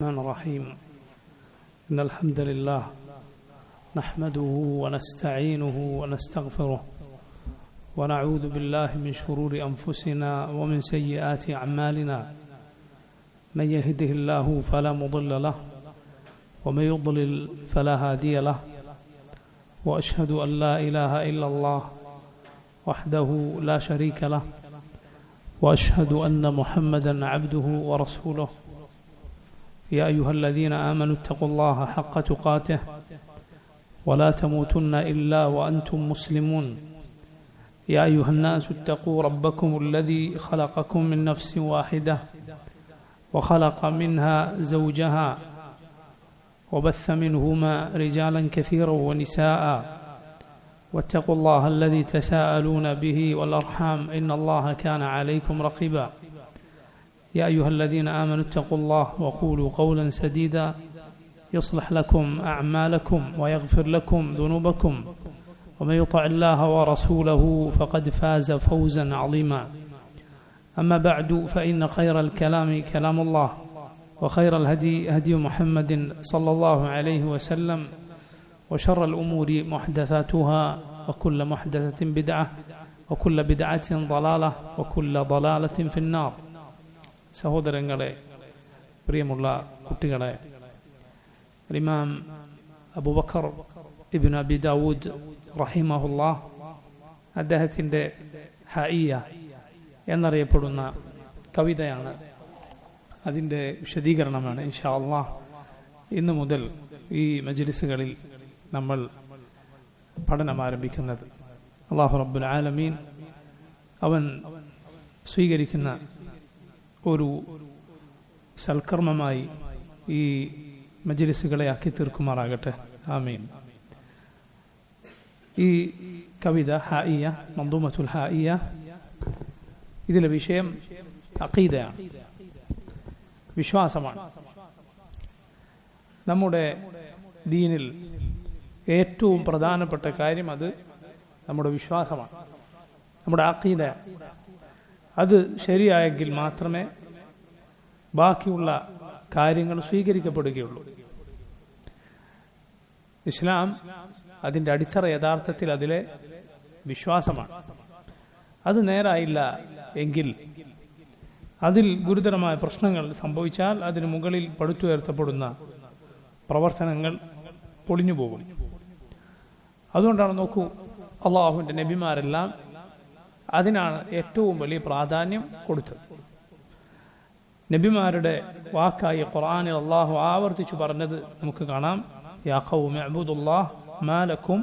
الرحمن الرحيم إن الحمد لله نحمده ونستعينه ونستغفره ونعوذ بالله من شرور أنفسنا ومن سيئات أعمالنا من يهده الله فلا مضل له ومن يضلل فلا هادي له وأشهد أن لا إله إلا الله وحده لا شريك له وأشهد أن محمدا عبده ورسوله يا أيها الذين آمنوا اتقوا الله حق تقاته ولا تموتن إلا وأنتم مسلمون يا أيها الناس اتقوا ربكم الذي خلقكم من نفس واحدة وخلق منها زوجها وبث منهما رجالا كثيرا ونساء واتقوا الله الذي تساءلون به والأرحام إن الله كان عليكم رقيبا يا أيها الذين آمنوا اتقوا الله وقولوا قولا سديدا يصلح لكم أعمالكم ويغفر لكم ذنوبكم ومن يطع الله ورسوله فقد فاز فوزا عظيما أما بعد فإن خير الكلام كلام الله وخير الهدي هدي محمد صلى الله عليه وسلم وشر الأمور محدثاتها وكل محدثة بدعة وكل بدعة ضلالة وكل ضلالة في النار സഹോദരങ്ങളെ, പ്രിയമുള്ള കുട്ടികളെ, ഇമാം അബൂബക്കർ ഇബ്നു അബി ദാവൂദ് റഹിമഹുല്ലാ അദ്ദേഹത്തിൻ്റെ ഹായിയ എന്നറിയപ്പെടുന്ന കവിതയാണ്, അതിൻ്റെ വിശദീകരണമാണ് ഇൻഷാ അല്ലാഹ് ഇന്നു മുതൽ ഈ മജ്ലിസുകളിൽ നമ്മൾ പഠനം ആരംഭിക്കുന്നത്. അല്ലാഹു റബ്ബുൽ ആലമീൻ അവൻ സ്വീകരിക്കുന്ന ഒരു സൽക്കർമ്മമായി ഈ മജ്ലിസുകളെ ആക്കി തീർക്കുമാറാകട്ടെ. ആമീൻ. ഈ കവിത ഹായിയ, മന്ദൂമത്തുൽ ഹായിയ, ഇതിലെ വിഷയം അഖീദയാണ്, വിശ്വാസമാണ്. നമ്മുടെ ദീനിൽ ഏറ്റവും പ്രധാനപ്പെട്ട കാര്യം അത് നമ്മുടെ വിശ്വാസമാണ്, നമ്മുടെ അഖീദയാണ്. അത് ശരിയായെങ്കിൽ മാത്രമേ ബാക്കിയുള്ള കാര്യങ്ങൾ സ്വീകരിക്കപ്പെടുകയുള്ളൂ. ഇസ്ലാം അതിൻ്റെ അടിത്തറ യഥാർത്ഥത്തിൽ അതിലെ വിശ്വാസമാണ്. അത് നേരായില്ല എങ്കിൽ, അതിൽ ഗുരുതരമായ പ്രശ്നങ്ങൾ സംഭവിച്ചാൽ അതിന് മുകളിൽ പടുത്തുയർത്തപ്പെടുന്ന പ്രവർത്തനങ്ങൾ പൊളിഞ്ഞു പോകും. അതുകൊണ്ടാണ് നോക്കൂ, അള്ളാഹുവിൻ്റെ നബിമാരെല്ലാം അതിനാണ് ഏറ്റവും വലിയ പ്രാധാന്യം കൊടുത്തത്. നബിമാരുടെ വാക്കായി ഖുർആനിൽ അള്ളാഹു ആവർത്തിച്ചു പറഞ്ഞത് നമുക്ക് കാണാം. യാ ഖൗമി അബ്ദുല്ലാഹ് മാ ലക്കും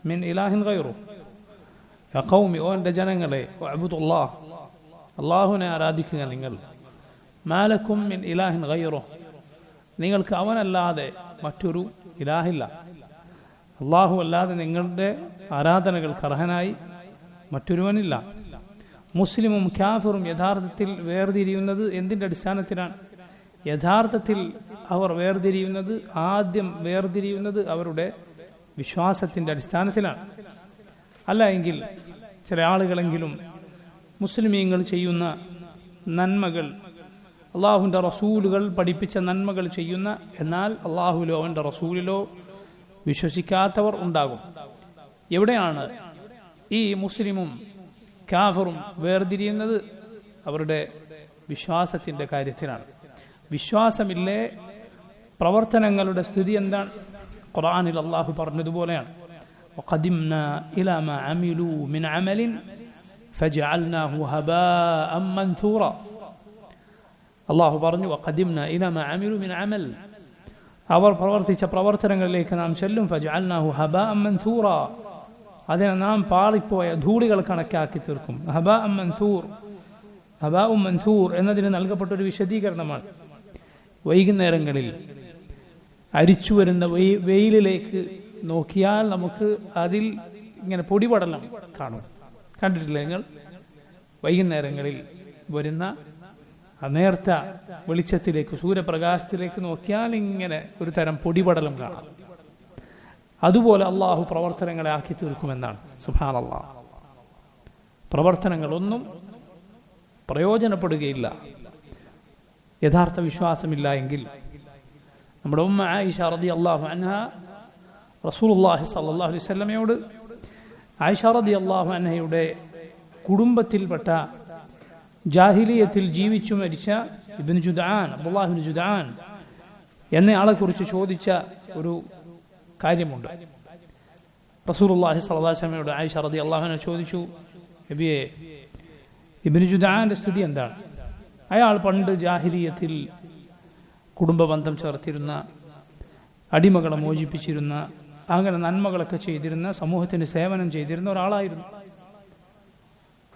മിൻ ഇലാഹിൻ ഗൈറുഹു. യാ ഖൗമി, ഓ എൻ്റെ ജനങ്ങളെ, അബ്ദുല്ലാഹ്, അള്ളാഹുവിനെ ആരാധിക്കുക നിങ്ങൾ. മാ ലക്കും മിൻ ഇലാഹിൻ ഗൈറുഹു, നിങ്ങൾക്ക് അവനല്ലാതെ മറ്റൊരു ഇലാഹില്ല. അള്ളാഹു അല്ലാതെ നിങ്ങളുടെ ആരാധനകൾക്ക് അർഹനായി മറ്റൊരുവനില്ല. മുസ്ലിമും കാഫിറും യഥാർത്ഥത്തിൽ വേർതിരിയുന്നത് എന്തിൻ്റെ അടിസ്ഥാനത്തിലാണ്? യഥാർത്ഥത്തിൽ അവർ ആദ്യം വേർതിരിയുന്നത് അവരുടെ വിശ്വാസത്തിൻ്റെ അടിസ്ഥാനത്തിലാണ്. അല്ല എങ്കിൽ ചില ആളുകളെങ്കിലും മുസ്ലിമീങ്ങൾ ചെയ്യുന്ന നന്മകൾ, അള്ളാഹുവിൻ്റെ റസൂലുകൾ പഠിപ്പിച്ച നന്മകൾ ചെയ്യുന്ന, എന്നാൽ അള്ളാഹുവിലോ അവൻ്റെ റസൂലിലോ വിശ്വസിക്കാത്തവർ ഉണ്ടാകും. എവിടെയാണ് ഈ മുസ്ലിമും കാഫറും വേർതിരിയുന്നത്? അവരുടെ വിശ്വാസത്തിൻ്റെ കാര്യത്തിലാണ്. വിശ്വാസമില്ലേ പ്രവർത്തനങ്ങളുടെ സ്ഥിതി എന്താണ്? ഖുർആനിൽ അല്ലാഹു പറഞ്ഞതുപോലെയാണ്, വഖദിംനാ ഇലാ മാ അമിലൂ മിൻ അമലിൻ ഫജഅൽനാഹു ഹബാഅൻ മൻഥൂറ. അല്ലാഹു പറഞ്ഞു, വഖദിംനാ ഇലാ മാ അമിലൂ മിൻ അമൽ, അവർ പ്രവർത്തിച്ച പ്രവർത്തനങ്ങളിലേക്ക് നാം ചെല്ലും. ഫജഅൽനാഹു ഹബാഅൻ മൻഥൂറ, അതിനെ നാം പാളിപ്പോയ ധൂളികൾ കണക്കാക്കി തീർക്കും. ഹബാഉം മൻസൂർ എന്നതിന് നൽകപ്പെട്ടൊരു വിശദീകരണമാണ്. വൈകുന്നേരങ്ങളിൽ അരിച്ചു വരുന്ന വെയിലിലേക്ക് നോക്കിയാൽ നമുക്ക് അതിൽ ഇങ്ങനെ പൊടിപടലം കാണും. കണ്ടിട്ടില്ലേ നിങ്ങൾ? വൈകുന്നേരങ്ങളിൽ വരുന്ന നേർത്ത വെളിച്ചത്തിലേക്ക്, സൂര്യപ്രകാശത്തിലേക്ക് നോക്കിയാൽ ഇങ്ങനെ ഒരു തരം പൊടിപടലം കാണാം. അതുപോലെ അള്ളാഹു പ്രവർത്തനങ്ങളെ ആക്കി തീർക്കുമെന്നാണ്. സുബ്ഹാനല്ലാഹ്, പ്രവർത്തനങ്ങളൊന്നും പ്രയോജനപ്പെടുകയില്ല യഥാർത്ഥ വിശ്വാസമില്ല എങ്കിൽ. നമ്മുടെ ഉമ്മ ആയിഷ റളിയല്ലാഹു അൻഹ റസൂലുള്ളാഹി സ്വല്ലല്ലാഹു അലൈഹി വസല്ലമയോട് ആയിഷ റളിയല്ലാഹു അൻഹയുടെ കുടുംബത്തിൽപ്പെട്ട ജാഹിലിയത്തിൽ ജീവിച്ചു മരിച്ച ഇബ്നു ജുദ്ആൻ, അബ്ദുല്ലാഹ് ഇബ്നു ജുദ്ആൻ എന്നയാളെക്കുറിച്ച് ചോദിച്ച ഒരു കാര്യമുണ്ട്. റസൂലുള്ളാഹി സ്വല്ലല്ലാഹു അലൈഹി വസല്ലമയോട് ആയിഷ റളിയല്ലാഹു അൻഹ ചോദിച്ചു, നബിയെ, ഇബ്നു ജുദ്ആന്റെ സ്ഥിതി എന്താണ്? അയാൾ പണ്ട് ജാഹിലിയത്തിൽ കുടുംബബന്ധം ചേർത്തിരുന്ന, അടിമകളെ മോചിപ്പിച്ചിരുന്ന, അങ്ങനെ നന്മകളൊക്കെ ചെയ്തിരുന്ന, സമൂഹത്തിന് സേവനം ചെയ്തിരുന്ന ഒരാളായിരുന്നു.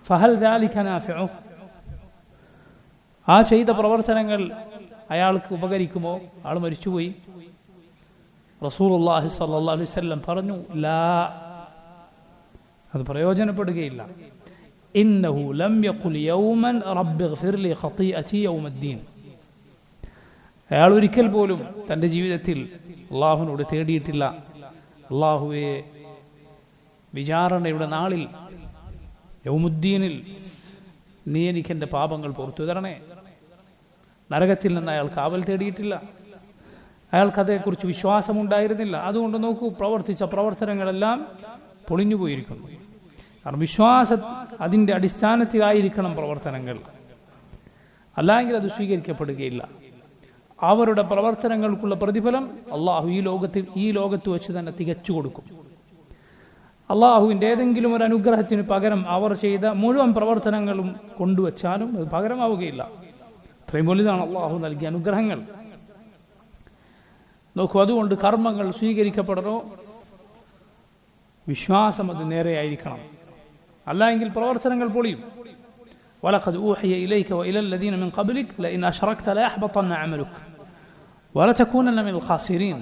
ഫഹൽ ദാലിക നാഫിഉ, ആ ചെയ്ത പ്രവർത്തനങ്ങൾ അയാൾക്ക് ഉപകരിക്കുമോ? ആൾ മരിച്ചുപോയി. റസൂലുള്ളാഹി സ്വല്ലല്ലാഹു അലൈഹി വസല്ലം പറഞ്ഞു, ലാ, അത് പ്രയോജനപ്പെടുകയില്ല. ഇന്നഹു ലം യഖുൽ യൗമൻ റബ്ബി ഗ്ഫിർ ലി ഖതീഅതി യൗമദ്ദീൻ. അയാൾ ഒരിക്കൽ പോലും തൻ്റെ ജീവിതത്തിൽ അള്ളാഹുവിനോട് തേടിയിട്ടില്ല, അള്ളാഹുവെ, വിചാരണയുടെ നാളിൽ യൗമുദ്ദീനിൽ നീ എനിക്ക് എൻ്റെ പാപങ്ങൾ പുറത്തു തരണേ. നരകത്തിൽ നിന്ന് അയാൾ കാവൽ തേടിയിട്ടില്ല. അയാൾക്ക് അതേക്കുറിച്ച് വിശ്വാസമുണ്ടായിരുന്നില്ല. അതുകൊണ്ട് നോക്കൂ, പ്രവർത്തിച്ച പ്രവർത്തനങ്ങളെല്ലാം പൊളിഞ്ഞുപോയിരിക്കുന്നു. കാരണം അതിൻ്റെ അടിസ്ഥാനത്തിലായിരിക്കണം പ്രവർത്തനങ്ങൾ, അല്ലെങ്കിൽ അത് സ്വീകരിക്കപ്പെടുകയില്ല. അവരുടെ പ്രവർത്തനങ്ങൾക്കുള്ള പ്രതിഫലം അള്ളാഹു ഈ ലോകത്ത് വെച്ച് തന്നെ തികച്ചു കൊടുക്കും. അള്ളാഹുവിൻ്റെ ഏതെങ്കിലും ഒരു അനുഗ്രഹത്തിന് പകരം അവർ ചെയ്ത മുഴുവൻ പ്രവർത്തനങ്ങളും കൊണ്ടുവച്ചാലും അത് പകരമാവുകയില്ല. അത്രയും വലുതാണ് അള്ളാഹു നൽകിയ അനുഗ്രഹങ്ങൾ. നോക്കൂ, അതുകൊണ്ട് കർമ്മങ്ങൾ സ്വീകരിക്കപ്പെടണോ, വിശ്വാസം അത് നേരെയായിരിക്കണം, അല്ലെങ്കിൽ പ്രവർത്തനങ്ങൾ പൊളിയും. വലഖദ് ഊഹിയ ഇലൈക വഇലൽ ലദീന മിൻ ഖബ്ലിക ലഇൻ അശ്റക്ത ലയഹ്ബതന്ന അമലുക വലതകൂനന്ന മിനൽ ഖാസിരീൻ.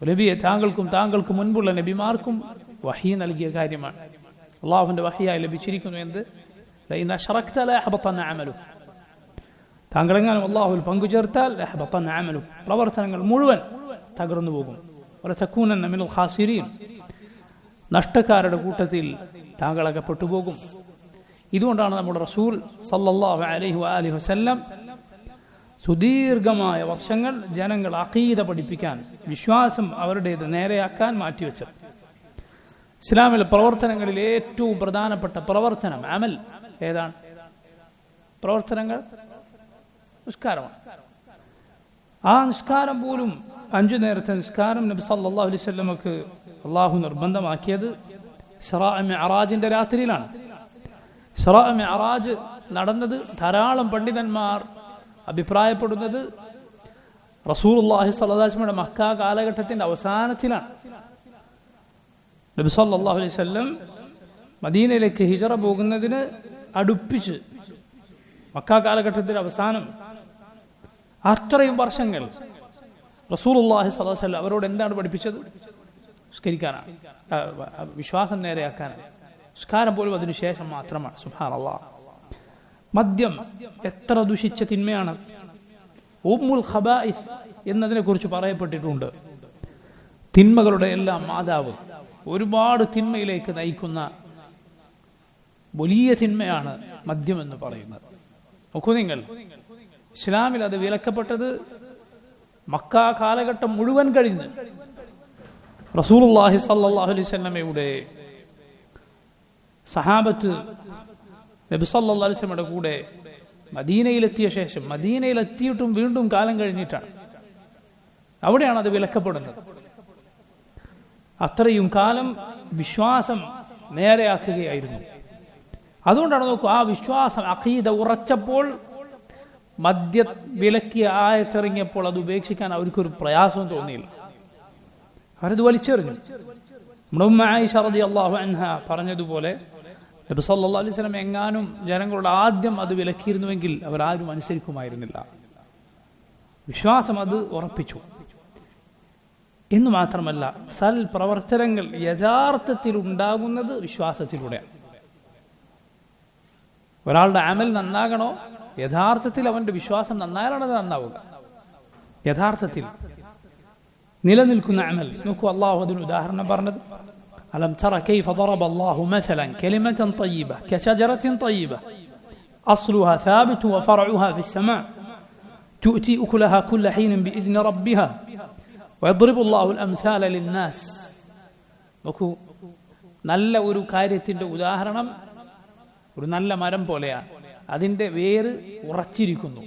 നബിയെ, താങ്കൾക്കും മുൻപുള്ള നബിമാർക്കും വഹി നൽകിയ കാര്യമാണ്. അള്ളാഹുവിന്റെ വഹിയായി ലഭിച്ചിരിക്കുന്നു. എന്ത്? ലഇൻ അശ്റക്ത ലയഹ്ബതന്ന അമലുക, താങ്കളെങ്ങാനും അള്ളാഹുവിൽ പങ്കുചേർത്താൽ ലയഹ്ബതന്ന അമലുക, പ്രവർത്തനങ്ങൾ മുഴുവൻ തകർന്നു പോകും. വലതകൂനന്ന മിനൽ ഖാസിരീൻ, നഷ്ടക്കാരുടെ കൂട്ടത്തിൽ താങ്കൾ അകപ്പെട്ടുപോകും. ഇതുകൊണ്ടാണ് നമ്മുടെ റസൂൽ സല്ലല്ലാഹു അലൈഹി വആലിഹി വസല്ലം സുദീർഘമായ വർഷങ്ങൾ ജനങ്ങൾ അഖീദ പഠിപ്പിക്കാൻ, വിശ്വാസം അവരുടേത് നേരെയാക്കാൻ മാറ്റിവെച്ചത്. ഇസ്ലാമിലെ പ്രവർത്തനങ്ങളിൽ ഏറ്റവും പ്രധാനപ്പെട്ട പ്രവർത്തനം, അമൽ ഏതാണ്? പ്രവർത്തനങ്ങൾ നിസ്കാരമാണ്. ആ നിസ്കാരം പോലും, 5 നേരത്തെ നിസ്കാരം നബി സല്ലല്ലാഹു അലൈഹി വസല്ലമക്ക് അള്ളാഹു നിർബന്ധമാക്കിയത് ഇസ്റാ മിഅറാജിന്റെ രാത്രിയിലാണ്. ഇസ്റാ മിഅറാജ് നടന്നത്, ധാരാളം പണ്ഡിതന്മാർ അഭിപ്രായപ്പെടുന്നത്, റസൂലുള്ളാഹി സ്വല്ലല്ലാഹു അലൈഹി വസല്ലമയുടെ മക്ക കാലഘട്ടത്തിന്റെ അവസാനത്തിലാണ്. നബി സല്ലല്ലാഹു അലൈഹി വസല്ലം മദീനയിലേക്ക് ഹിജറ പോകുന്നതിന് അടുപ്പിച്ച്, മക്ക കാലഘട്ടത്തിന്റെ അവസാനം, അത്രയും വർഷങ്ങൾ റസൂലുള്ളാഹി സ്വല്ലല്ലാഹു അലൈഹി വസല്ലം അവരോട് എന്താണ് പഠിപ്പിച്ചത്? നിസ്കരിക്കാനാണ്, വിശ്വാസം നേരെയാക്കാനാണ്. നിസ്കാരം പോലും അതിനുശേഷം മാത്രമാണ്. സുബ്ഹാനല്ലാഹ്. മദ്യം എത്ര ദുഷിച്ച തിന്മയാണ്. ഉമ്മുൽ ഖബായിസ് എന്നതിനെ കുറിച്ച് പറയപ്പെട്ടിട്ടുണ്ട്. തിന്മകളുടെ എല്ലാം മാതാവ്, ഒരുപാട് തിന്മയിലേക്ക് നയിക്കുന്ന വലിയ തിന്മയാണ് മദ്യം എന്ന് പറയുന്നത്. നോക്കൂ നിങ്ങൾ, ഇസ്ലാമിൽ അത് വിലക്കപ്പെട്ടത് മക്ക കാലഘട്ടം മുഴുവൻ കഴിഞ്ഞ് റസൂലുള്ളാഹി സ്വല്ലല്ലാഹു അലൈഹി വസല്ലമയുടെ സഹാബത്ത് നബി സല്ലല്ലാഹു അലൈഹി വസല്ലമയുടെ കൂടെ മദീനയിലെത്തിയ ശേഷം, മദീനയിലെത്തിയിട്ടും വീണ്ടും കാലം കഴിഞ്ഞിട്ടാണ് അവിടെയാണ് അത് വിലക്കപ്പെടുന്നത്. അത്രയും കാലം വിശ്വാസം നേരെയാക്കുകയായിരുന്നു. അതുകൊണ്ടാണ് നോക്കൂ, ആ വിശ്വാസം അഖീദ ഉറച്ചപ്പോൾ, മദ്യ വിലക്കിയ ആയത്തിറങ്ങിയപ്പോൾ അത് ഉപേക്ഷിക്കാൻ അവർക്കൊരു പ്രയാസവും തോന്നിയില്ല. അവരത് വലിച്ചെറിഞ്ഞു. നമ്മുടെ ഉമ്മ ആയിഷ റളിയല്ലാഹു അൻഹ പറഞ്ഞതുപോലെ, നബി സല്ലല്ലാഹു അലൈഹി വസല്ലം എങ്ങാനും ജനങ്ങളോട് ആദ്യം അത് വിലക്കിയിരുന്നുവെങ്കിൽ അവരാരും അനുസരിക്കുമായിരുന്നില്ല. വിശ്വാസം അത് ഉറപ്പിച്ചു എന്ന് മാത്രമല്ല, സൽ പ്രവർത്തനങ്ങൾ യഥാർത്ഥത്തിൽ ഉണ്ടാകുന്നത് വിശ്വാസത്തിലൂടെയാണ്. ഒരാളുടെ അമൽ നന്നാകണോ, യഥാർത്ഥത്തിൽ അവന്റെ വിശ്വാസം നന്നായാലാണ് അത് നന്നാവുക. യഥാർത്ഥത്തിൽ നിലനിൽക്കുന്ന അമൽ. നോക്കൂ, അല്ലാഹു അതിന് ഉദാഹരണം പറഞ്ഞത്, അലം തറ കൈഫ ضرب الله مثلا كلمة طيبة كشجرة طيبة أصلها ثابت وفرعها في السماء تؤتي أكلها كل حين بإذن ربها ويضرب الله الأمثال للناس. നോക്കൂ, നല്ല ഒരു കാര്യത്തിന്റെ ഉദാഹരണം ഒരു നല്ല മരം പോലെയാണ്. അതിന്റെ വേര് ഉറച്ചിരിക്കുന്നു,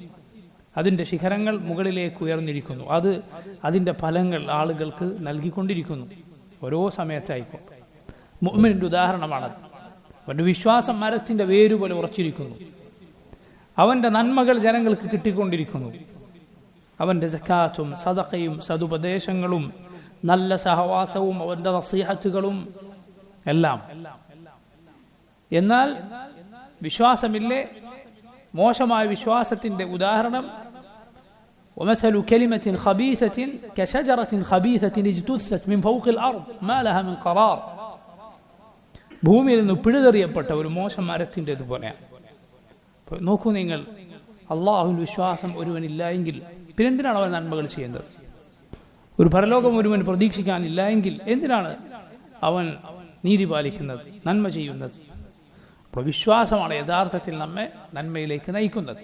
അതിന്റെ ശിഖരങ്ങൾ മുകളിലേക്ക് ഉയർന്നിരിക്കുന്നു, അത് അതിന്റെ ഫലങ്ങൾ ആളുകൾക്ക് നൽകിക്കൊണ്ടിരിക്കുന്നു ഓരോ സമയത്തായിക്കും. മുഅ്മിനിന്റെ ഉദാഹരണമാണത്. അവന്റെ വിശ്വാസം മരത്തിന്റെ വേര് പോലെ ഉറച്ചിരിക്കുന്നു, അവന്റെ നന്മകൾ ജനങ്ങൾക്ക് കിട്ടിക്കൊണ്ടിരിക്കുന്നു, അവന്റെ സക്കാത്തും സദഖയും സദുപദേശങ്ങളും നല്ല സഹവാസവും അവന്റെ നസീഹത്തുകളും എല്ലാം. എന്നാൽ വിശ്വാസമില്ലേ, മോശമായ വിശ്വാസത്തിന്റെ ഉദാഹരണം ومثل كلمة خبيثة كشجرة خبيثة اجتثت من فوق الأرض ما لها من قرار. ഭൂമിയിൽ നിന്ന് പിഴുതെറിയപ്പെട്ട ഒരു മോശം മരത്തിൻ്റെത് പോലെയാണ്. നോക്കൂ നിങ്ങൾ, അള്ളാഹുവിൽ വിശ്വാസം ഒരുവനില്ല എങ്കിൽ പിന്നെന്തിനാണ് അവൻ നന്മകൾ ചെയ്യുന്നത്? ഒരു പരലോകം ഒരുവൻ പ്രതീക്ഷിക്കാനില്ല എങ്കിൽ എന്തിനാണ് അവൻ നീതി പാലിക്കുന്നത്, നന്മ ചെയ്യുന്നത്? അപ്പോൾ വിശ്വാസമാണ് യഥാർത്ഥത്തിൽ നമ്മെ നന്മയിലേക്ക് നയിക്കുന്നത്.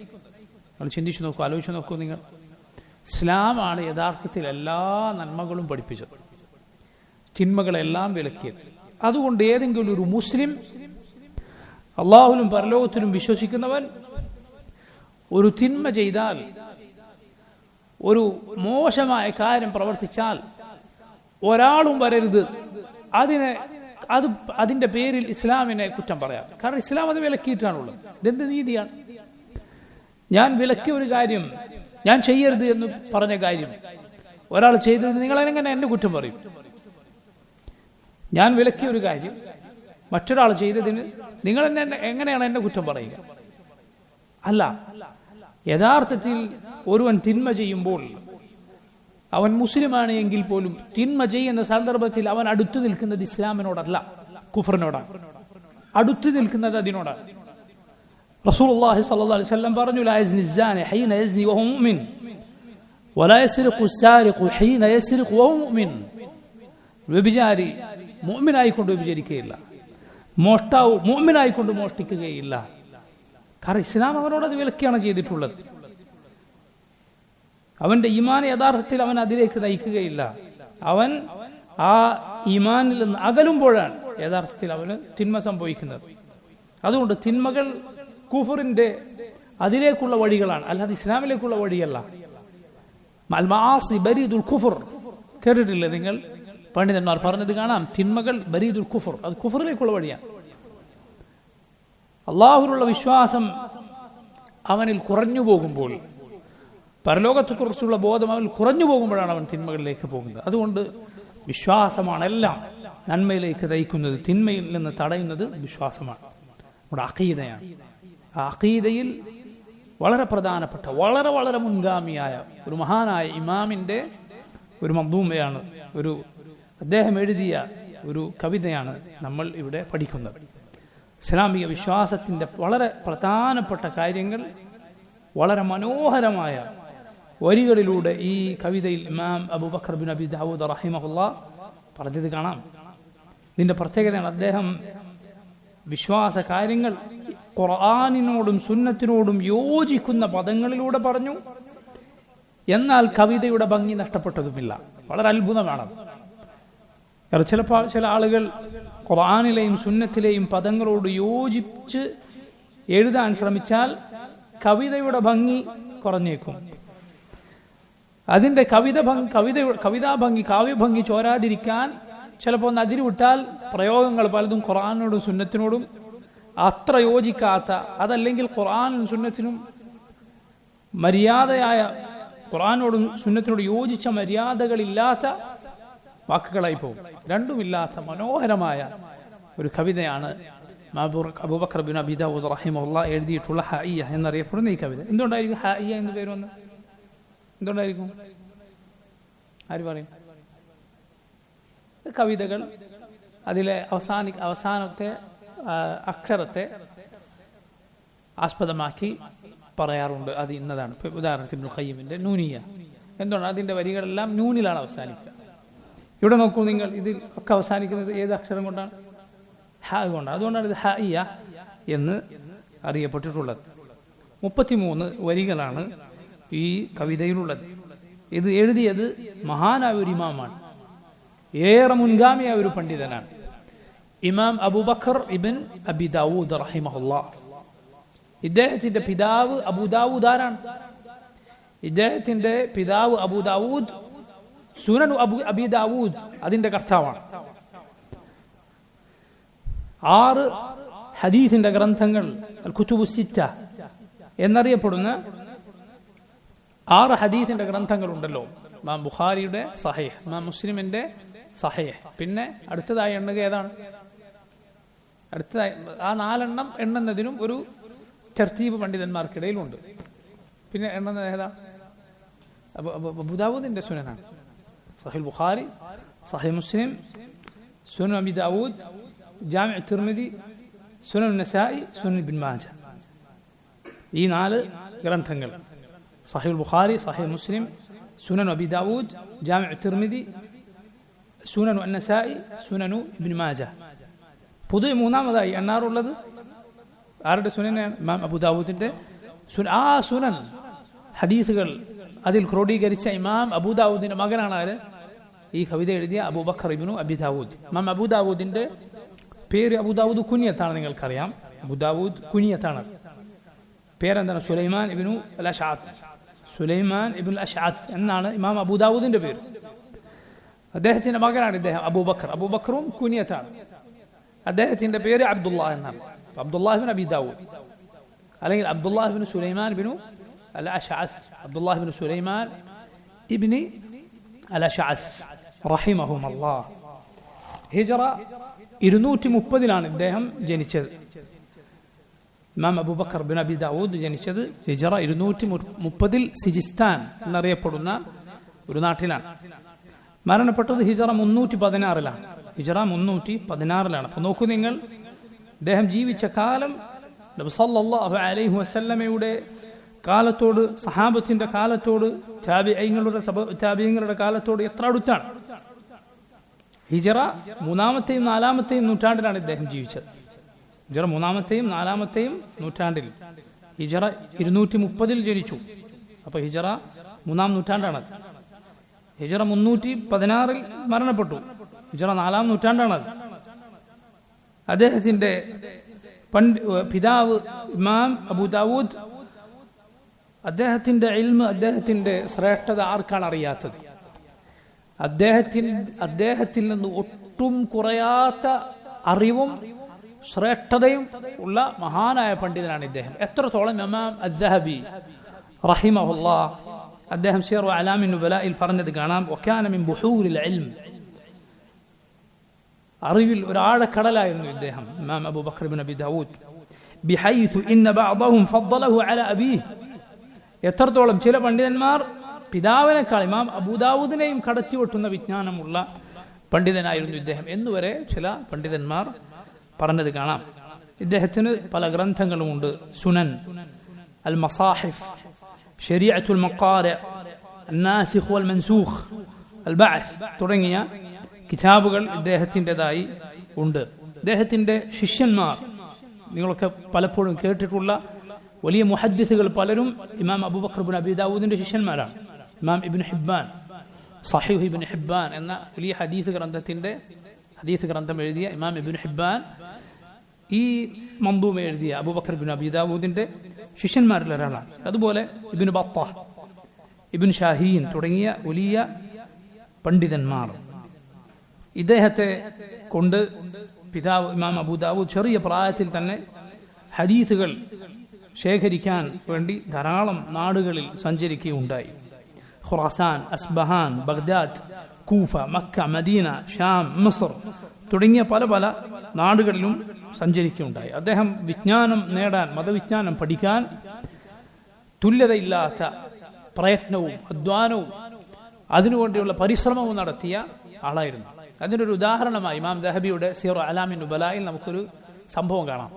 നിങ്ങൾ ചിന്തിച്ചു നോക്കൂ, ആലോചിച്ചു നോക്കൂ. നിങ്ങൾ, ഇസ്ലാമാണ് യഥാർത്ഥത്തിൽ എല്ലാ നന്മകളും പഠിപ്പിച്ചത്, തിന്മകളെല്ലാം വിലക്കിയത്. അതുകൊണ്ട് ഏതെങ്കിലും ഒരു മുസ്ലിം, അള്ളാഹുവിലും പരലോകത്തിലും വിശ്വസിക്കുന്നവൻ ഒരു തിന്മ ചെയ്താൽ, ഒരു മോശമായ കാര്യം പ്രവർത്തിച്ചാൽ ഒരാളും വരരുത് അതിന്റെ പേരിൽ ഇസ്ലാമിനെ കുറ്റം പറയാം. കാരണം ഇസ്ലാം അത് വിലക്കിയിട്ടാണുള്ളത്. ഇതെന്ത് നീതിയാണ്? ഞാൻ വിലക്കിയ ഒരു കാര്യം, ഞാൻ ചെയ്യരുത് എന്ന് പറഞ്ഞ കാര്യം ഒരാൾ ചെയ്തത് നിങ്ങളെങ്ങനെ എന്നെ കുറ്റം പറയും? ഞാൻ വിലക്കിയ ഒരു കാര്യം മറ്റൊരാൾ ചെയ്തതിന് നിങ്ങൾ എങ്ങനെയാണ് എന്നെ കുറ്റം പറയുക? അല്ല, യഥാർത്ഥത്തിൽ ഒരുവൻ തിന്മ ചെയ്യുമ്പോൾ അവൻ മുസ്ലിമാണ് എങ്കിൽ പോലും തിന്മ ചെയ്യുന്ന സന്ദർഭത്തിൽ അവൻ അടുത്തു നിൽക്കുന്നത് ഇസ്ലാമിനോടല്ല, കുഫറിനോടാണ്. അടുത്തു നിൽക്കുന്നത് അതിനോടാണ്. റസൂലുള്ളാഹി സ്വല്ലല്ലാഹു അലൈഹി വസല്ലം പറഞ്ഞു, ലാ യസ്നി الزاني حين يزني وهو مؤمن ولا يسرق السارق حين يسرق وهو مؤمن. വ്യഭിചാരി മുഅ്മിനായിക്കൊണ്ട് വ്യഭിചരിക്കുകയില്ല, മോഷ്ടാവ് മുഅ്മിനായിക്കൊണ്ട് മോഷ്ടിക്കുകയില്ല. കാരണം ഇസ്ലാം അവനോട് അത് വിലക്കിയാണ് ചെയ്തിട്ടുള്ളത്. അവന്റെ ഈമാൻ യഥാർത്ഥത്തിൽ അവൻ അതിലേക്ക് നയിക്കുകയില്ല. അവൻ ആ ഈമാനിൽ നിന്ന് അകലുമ്പോഴാണ് യഥാർത്ഥത്തിൽ അവന് തിന്മ സംഭവിക്കുന്നത്. അതുകൊണ്ട് തിന്മകൾ കുഫറിന്റെ അതിലേക്കുള്ള വഴികളാണ്, അല്ലാതെ ഇസ്ലാമിലേക്കുള്ള വഴിയല്ല. അൽ മആസി ബരീദുൽ കുഫർ, കേട്ടിട്ടില്ലേ നിങ്ങൾ? പണ്ഡിതന്മാർ പറഞ്ഞത് കാണാം, തിന്മകൾ ബരീദുൽ കുഫർ, അത് കുഫറിലേക്കുള്ള വഴിയാണ്. അള്ളാഹുവിലുള്ള വിശ്വാസം അവനിൽ കുറഞ്ഞു പോകുമ്പോൾ, പരലോകത്തെക്കുറിച്ചുള്ള ബോധം അവൻ കുറഞ്ഞു പോകുമ്പോഴാണ് അവൻ തിന്മകളിലേക്ക് പോകുന്നത്. അതുകൊണ്ട് വിശ്വാസമാണ് എല്ലാം നന്മയിലേക്ക് നയിക്കുന്നത്, തിന്മയിൽ നിന്ന് തടയുന്നത് വിശ്വാസമാണ്, നമ്മുടെ അഖീദയാണ്. ആ അഖീദയിൽ വളരെ പ്രധാനപ്പെട്ട, വളരെ വളരെ മുൻഗാമിയായ ഒരു മഹാനായ ഇമാമിന്റെ ഒരു മദ്ദൂമയാണ്, അദ്ദേഹം എഴുതിയ ഒരു കവിതയാണ് നമ്മൾ ഇവിടെ പഠിക്കുന്നത്. ഇസ്ലാമിക വിശ്വാസത്തിന്റെ വളരെ പ്രധാനപ്പെട്ട കാര്യങ്ങൾ വളരെ മനോഹരമായ വരികളിലൂടെ ഈ കവിതയിൽ ഇമാം അബൂബക്കർ ബിൻ അബി ദാവൂദ് റഹിമഹുല്ലാ പറഞ്ഞത് കാണാം. ഇതിന്റെ പ്രത്യേകതയാണ്, അദ്ദേഹം വിശ്വാസ കാര്യങ്ങൾ ഖുർആനിനോടും സുന്നത്തിനോടും യോജിക്കുന്ന പദങ്ങളിലൂടെ പറഞ്ഞു. എന്നാൽ കവിതയുടെ ഭംഗി നഷ്ടപ്പെട്ടതുമില്ല. വളരെ അത്ഭുതമാണ്. ചിലപ്പോൾ ചില ആളുകൾ ഖുർആനിലെയും സുന്നത്തിലെയും പദങ്ങളോട് യോജിച്ച് എഴുതാൻ ശ്രമിച്ചാൽ കവിതയുടെ ഭംഗി കുറഞ്ഞേക്കും. അതിന്റെ കവിതാഭംഗി, കാവ്യഭംഗി ചോരാതിരിക്കാൻ ചിലപ്പോൾ ഒന്ന് അതിരുവിട്ടാൽ പ്രയോഗങ്ങൾ പലതും ഖുർആനോടും സുന്നത്തിനോടും അത്ര യോജിക്കാത്ത, അതല്ലെങ്കിൽ ഖുർആനും സുന്നത്തിനും മര്യാദയായ, ഖുർആനോടും സുന്നത്തിനോട് യോജിച്ച മര്യാദകളില്ലാത്ത വാക്കുകളായി പോകും. രണ്ടുമില്ലാത്ത മനോഹരമായ ഒരു കവിതയാണ് അബൂബക്കർ ബിൻ അബി ദാവൂദ് റഹിമഹുല്ലാ എഴുതിയിട്ടുള്ള ഹായിയ എന്നറിയപ്പെടുന്ന ഈ കവിത. എന്തുകൊണ്ടായിരിക്കും ഹായിയ എന്ന് പേര് വന്നത്? എന്തുകൊണ്ടായിരിക്കും? ആര് പറയും? കവിതകൾ അതിലെ അവസാനത്തെ അക്ഷരത്തെ ആസ്പദമാക്കി പറയാറുണ്ട്, അത് ഇന്നതാണ്. ഉദാഹരണത്തിന് ഇബ്നുൽ ഖയ്യിമിന്റെ നൂനിയ, എന്തുകൊണ്ട് അതിന്റെ വരികളെല്ലാം നൂനിലാണ് അവസാനിക്കുക. ഇവിടെ നോക്കൂ നിങ്ങൾ, ഇതിൽ ഒക്കെ അവസാനിക്കുന്നത് ഏത് അക്ഷരം കൊണ്ടാണ്? ഹ കൊണ്ടാണ്. അതുകൊണ്ടാണ് ഇത് ഹായിയ എന്ന് അറിയപ്പെട്ടിട്ടുള്ളത്. 33 വരികളാണ് ഈ കവിതയിലുള്ളത്. ഇത് എഴുതിയത് മഹാനായ ഒരു ഇമാമാണ്, ഏറെ മുൻഗാമിയായ ഒരു പണ്ഡിതനാണ്. ഇമാം അബൂബക്കർ ഇബ്ൻ അബി ദാവൂദ് റഹിമഹുല്ലാഹ്. ഇദ്ദേഹത്തിന്റെ പിതാവ് അബൂദാവൂദ് ആരാണ്? ഇദ്ദേഹത്തിന്റെ പിതാവ് അബൂദാവൂദ് സുനൻ അബി ദാവൂദ് അതിന്റെ കർത്താവാണ്. 6 ഹദീസിന്റെ ഗ്രന്ഥങ്ങൾ അൽ കുതുബു സിത്ത എന്നറിയപ്പെടുന്ന 6 ഹദീസിന്റെ ഗ്രന്ഥങ്ങൾ ഉണ്ടല്ലോ. ഇമാം ബുഖാരിയുടെ സഹീഹ്, ഇമാം മുസ്ലിമിന്റെ സഹീഹ്, പിന്നെ അടുത്തതായി എണ്ണുക ഏതാണ്? അടുത്തതായി ആ 4 എണ്ണം എണ്ണുന്നതിനും ഒരു തർത്തീബ് പണ്ഡിതന്മാർക്കിടയിലുണ്ട്. പിന്നെ എണ്ണുന്നത് ഏതാ? അബൂദാവൂദിന്റെ സുനനാണ്. സഹീഹ് ബുഖാരി, സഹീഹ് മുസ്ലിം, സുനൻ അബി ദാവൂദ്, ജാമിഉ തിർമിദി, സുനൻ നസായി, സുനൻ ഇബ്നു മാജ. ഈ 4 ഗ്രന്ഥങ്ങൾ സഹീഹ് ബുഖാരി, സഹീഹ് മുസ്ലിം, സുനൻ അബി ദാവൂദ്, ജാമിഉ തിർമിദി, സുനൻ നസായി, സുനൻ ഇബ്നു മാജ. പൊതുവെ മൂന്നാമതായി എണ്ണാറുള്ളത് ആരുടെ സുനനാണ്? ഇമാം അബൂദാവൂദിന്റെ ആ സുനൻ ഹദീസുകൾ അതിൽ ക്രോഡീകരിച്ച ഇമാം അബൂദാവൂദിന്റെ മകനാണ് ആര്? ഈ കവിത എഴുതിയ അബൂബക്കർ ഇബ്നു അബി ദാവൂദ്. ഇമാം അബൂദാവൂദിന്റെ പേര് അബൂദാവൂദ് കുനിയത്താണ്, നിങ്ങൾക്കറിയാം. അബൂദാവൂദ് കുനിയത്താണ്. പേരെന്താണ്? സുലൈമാൻ ഇബ്നു അൽ അശ്അത്ത്. സുലൈമാൻ ഇബ്നു അശ്അത്ത് എന്നാണ് ഇമാം അബൂദാവൂദിന്റെ പേര്. അദ്ദേഹത്തിന്റെ മകനാണ് ഇദ്ദേഹം അബൂബക്കർ. അബൂബക്കറും കുനിയത്താണ്. അദ്ദേഹത്തിന്റെ പേര് അബ്ദുല്ലാഹ് എന്നാണ്. അബ്ദുല്ലാഹ് ഇബ്നു അബി ദാവൂദ് അല്ലെങ്കിൽ അബ്ദുല്ലാഹ് ഇബ്നു സുലൈമാൻ ഇബ്നു അൽ അശ്അത്ത്, അബ്ദുല്ലാഹ് ഇബ്നു സുലൈമാൻ ഇബ്നു അൽ അശ്അത്ത് റഹിമഹുമല്ലാഹ്. ഹിജ്റ 230 ഇദ്ദേഹം ജനിച്ചത്. ഇമാം അബൂബക്കർ ബിൻ അബി ദാവൂദ് ജനിച്ചത് ഹിജ്റ 230 സിജിസ്ഥാൻ എന്നറിയപ്പെടുന്ന ഒരു നാട്ടിലാണ്. മരണപ്പെട്ടത് ഹിജ്റ 316 ഹിജ്റ 316. അപ്പൊ നോക്കൂ നിങ്ങൾ, അദ്ദേഹം ജീവിച്ച കാലം നബി സല്ലല്ലാഹു അലൈഹി വസല്ലമയുടെ കാലത്തോട്, സഹാബത്തിന്റെ കാലത്തോട്, താബിഈങ്ങളുടെ കാലത്തോട് എത്ര അടുത്താണ്. ഹിജ്റ 3-ാമത്തെയും 4-ാമത്തെയും നൂറ്റാണ്ടിലാണ് ഇദ്ദേഹം ജീവിച്ചത്. ഹിജ്റ 3-ാമത്തെയും 4-ാമത്തെയും നൂറ്റാണ്ടിൽ. ഹിജ്റ 230 ജനിച്ചു. അപ്പൊ ഹിജ്റ 3-ാം നൂറ്റാണ്ടാണ്. ഹിജ്റ 316 മരണപ്പെട്ടു. ഹിജ്റ 4-ാം നൂറ്റാണ്ടാണത്. അദ്ദേഹത്തിന്റെ പിതാവ് ഇമാം അബൂദാവൂദ്, അദ്ദേഹത്തിന്റെ ഇൽമ്, അദ്ദേഹത്തിന്റെ ശ്രേഷ്ഠത ആർക്കാണ് അറിയാത്തത്? അദ്ദേഹത്തിൽ നിന്ന് ഒട്ടും കുറയാത്ത അറിവും ശ്രേഷ്ഠതയും ഉള്ള മഹാനായ പണ്ഡിതനാണ് ഇദ്ദേഹം. എത്രത്തോളം ഇമാം അദ്ദഹബി റഹിമഹുല്ലാഹ് അദ്ദേഹം സിയറു അലാമിൻ നുബലായിൽ പറഞ്ഞത് കാണാം. വകാന മിൻ ബുഹൂരിൽ ഇൽം, അറിവിൽ ഒരാഴക്കടലായിരുന്നു ഇദ്ദേഹം ഇമാം അബൂബക്കർ ഇബ്നു അബി ദാവൂദ്. ബിഹൈതു ഇന്ന ബഅദഹും ഫദ്ദലഹു അലാ അബീഹി, എത്രത്തോളം ചില പണ്ഡിതന്മാർ പിതാവിനേക്കാൾ ഇമാം അബൂദാവൂദിനെയും കടത്തിവെട്ടുന്ന വിജ്ഞാനമുള്ള പണ്ഡിതനായിരുന്നു ഇദ്ദേഹം എന്നുവരെ ചില പണ്ഡിതന്മാർ പറഞ്ഞത് കാണാം. ഇദ്ദേഹത്തിന് പല ഗ്രന്ഥങ്ങളുമുണ്ട്. സുനൻ, അൽ മസാഹിഫ്, ശരീഅത്തുൽ മഖാരി, അന്നാസിഖ് വൽ മൻസൂഖ്, അൽ ബഅസ് തുടങ്ങിയ കിതാബുകൾ ഇദ്ദേഹത്തിൻ്റെതായി ഉണ്ട്. ഇദ്ദേഹത്തിന്റെ ശിഷ്യന്മാർ നിങ്ങളൊക്കെ പലപ്പോഴും കേട്ടിട്ടുള്ള വലിയ മുഹദ്ദിസുകൾ പലരും ഇമാം അബൂബക്കർ ഇബ്നു അബി ദാവൂദിന്റെ ശിഷ്യന്മാരാണ്. ഇമാം ഇബ്നു ഹിബ്ബാൻ, സഹീഹ് ഇബ്നു ഹിബ്ബാൻ എന്ന വലിയ ഹദീസ് ഗ്രന്ഥം എഴുതിയ ഇമാം ഇബ്നു ഹിബ്ബാൻ ഈ മന്ദൂമ എഴുതിയ അബൂബക്കർ ഇബ്നു അബി ദാവൂദിന്റെ ശിഷ്യന്മാരിൽ ഒരാളാണ്. അതുപോലെ ഇബ്നു ബത്താഹ്, ഇബ്നു ഷാഹീൻ തുടങ്ങിയ വലിയ പണ്ഡിതന്മാർ. ഇദ്ദേഹത്തെ കൊണ്ട് പിതാവ് ഇമാം അബൂദാവൂദ് ചെറിയ പ്രായത്തിൽ തന്നെ ഹദീസുകൾ ശേഖരിക്കാൻ വേണ്ടി ധാരാളം നാടുകളിൽ സഞ്ചരിക്കുകയുണ്ടായി. Khurasan, Isfahan, Baghdad, Kufa, Mecca, Medina, Sham, Misr തുടങ്ങിയ പല പല നാടുകളിലും സഞ്ചരിക്കുകയുണ്ടായി. അദ്ദേഹം വിജ്ഞാനം നേടാൻ, മതവിജ്ഞാനം പഠിക്കാൻ തുല്യതയില്ലാത്ത പ്രയത്നവും അധ്വാനവും അതിനുവേണ്ടിയുള്ള പരിശ്രമവും നടത്തിയ ആളായിരുന്നു. അതിനൊരു ഉദാഹരണമായി ഇമാം ദഹബിയുടെ സിയറു അലാമിൻ നുബലായിൽ നമുക്കൊരു സംഭവം കാണാം.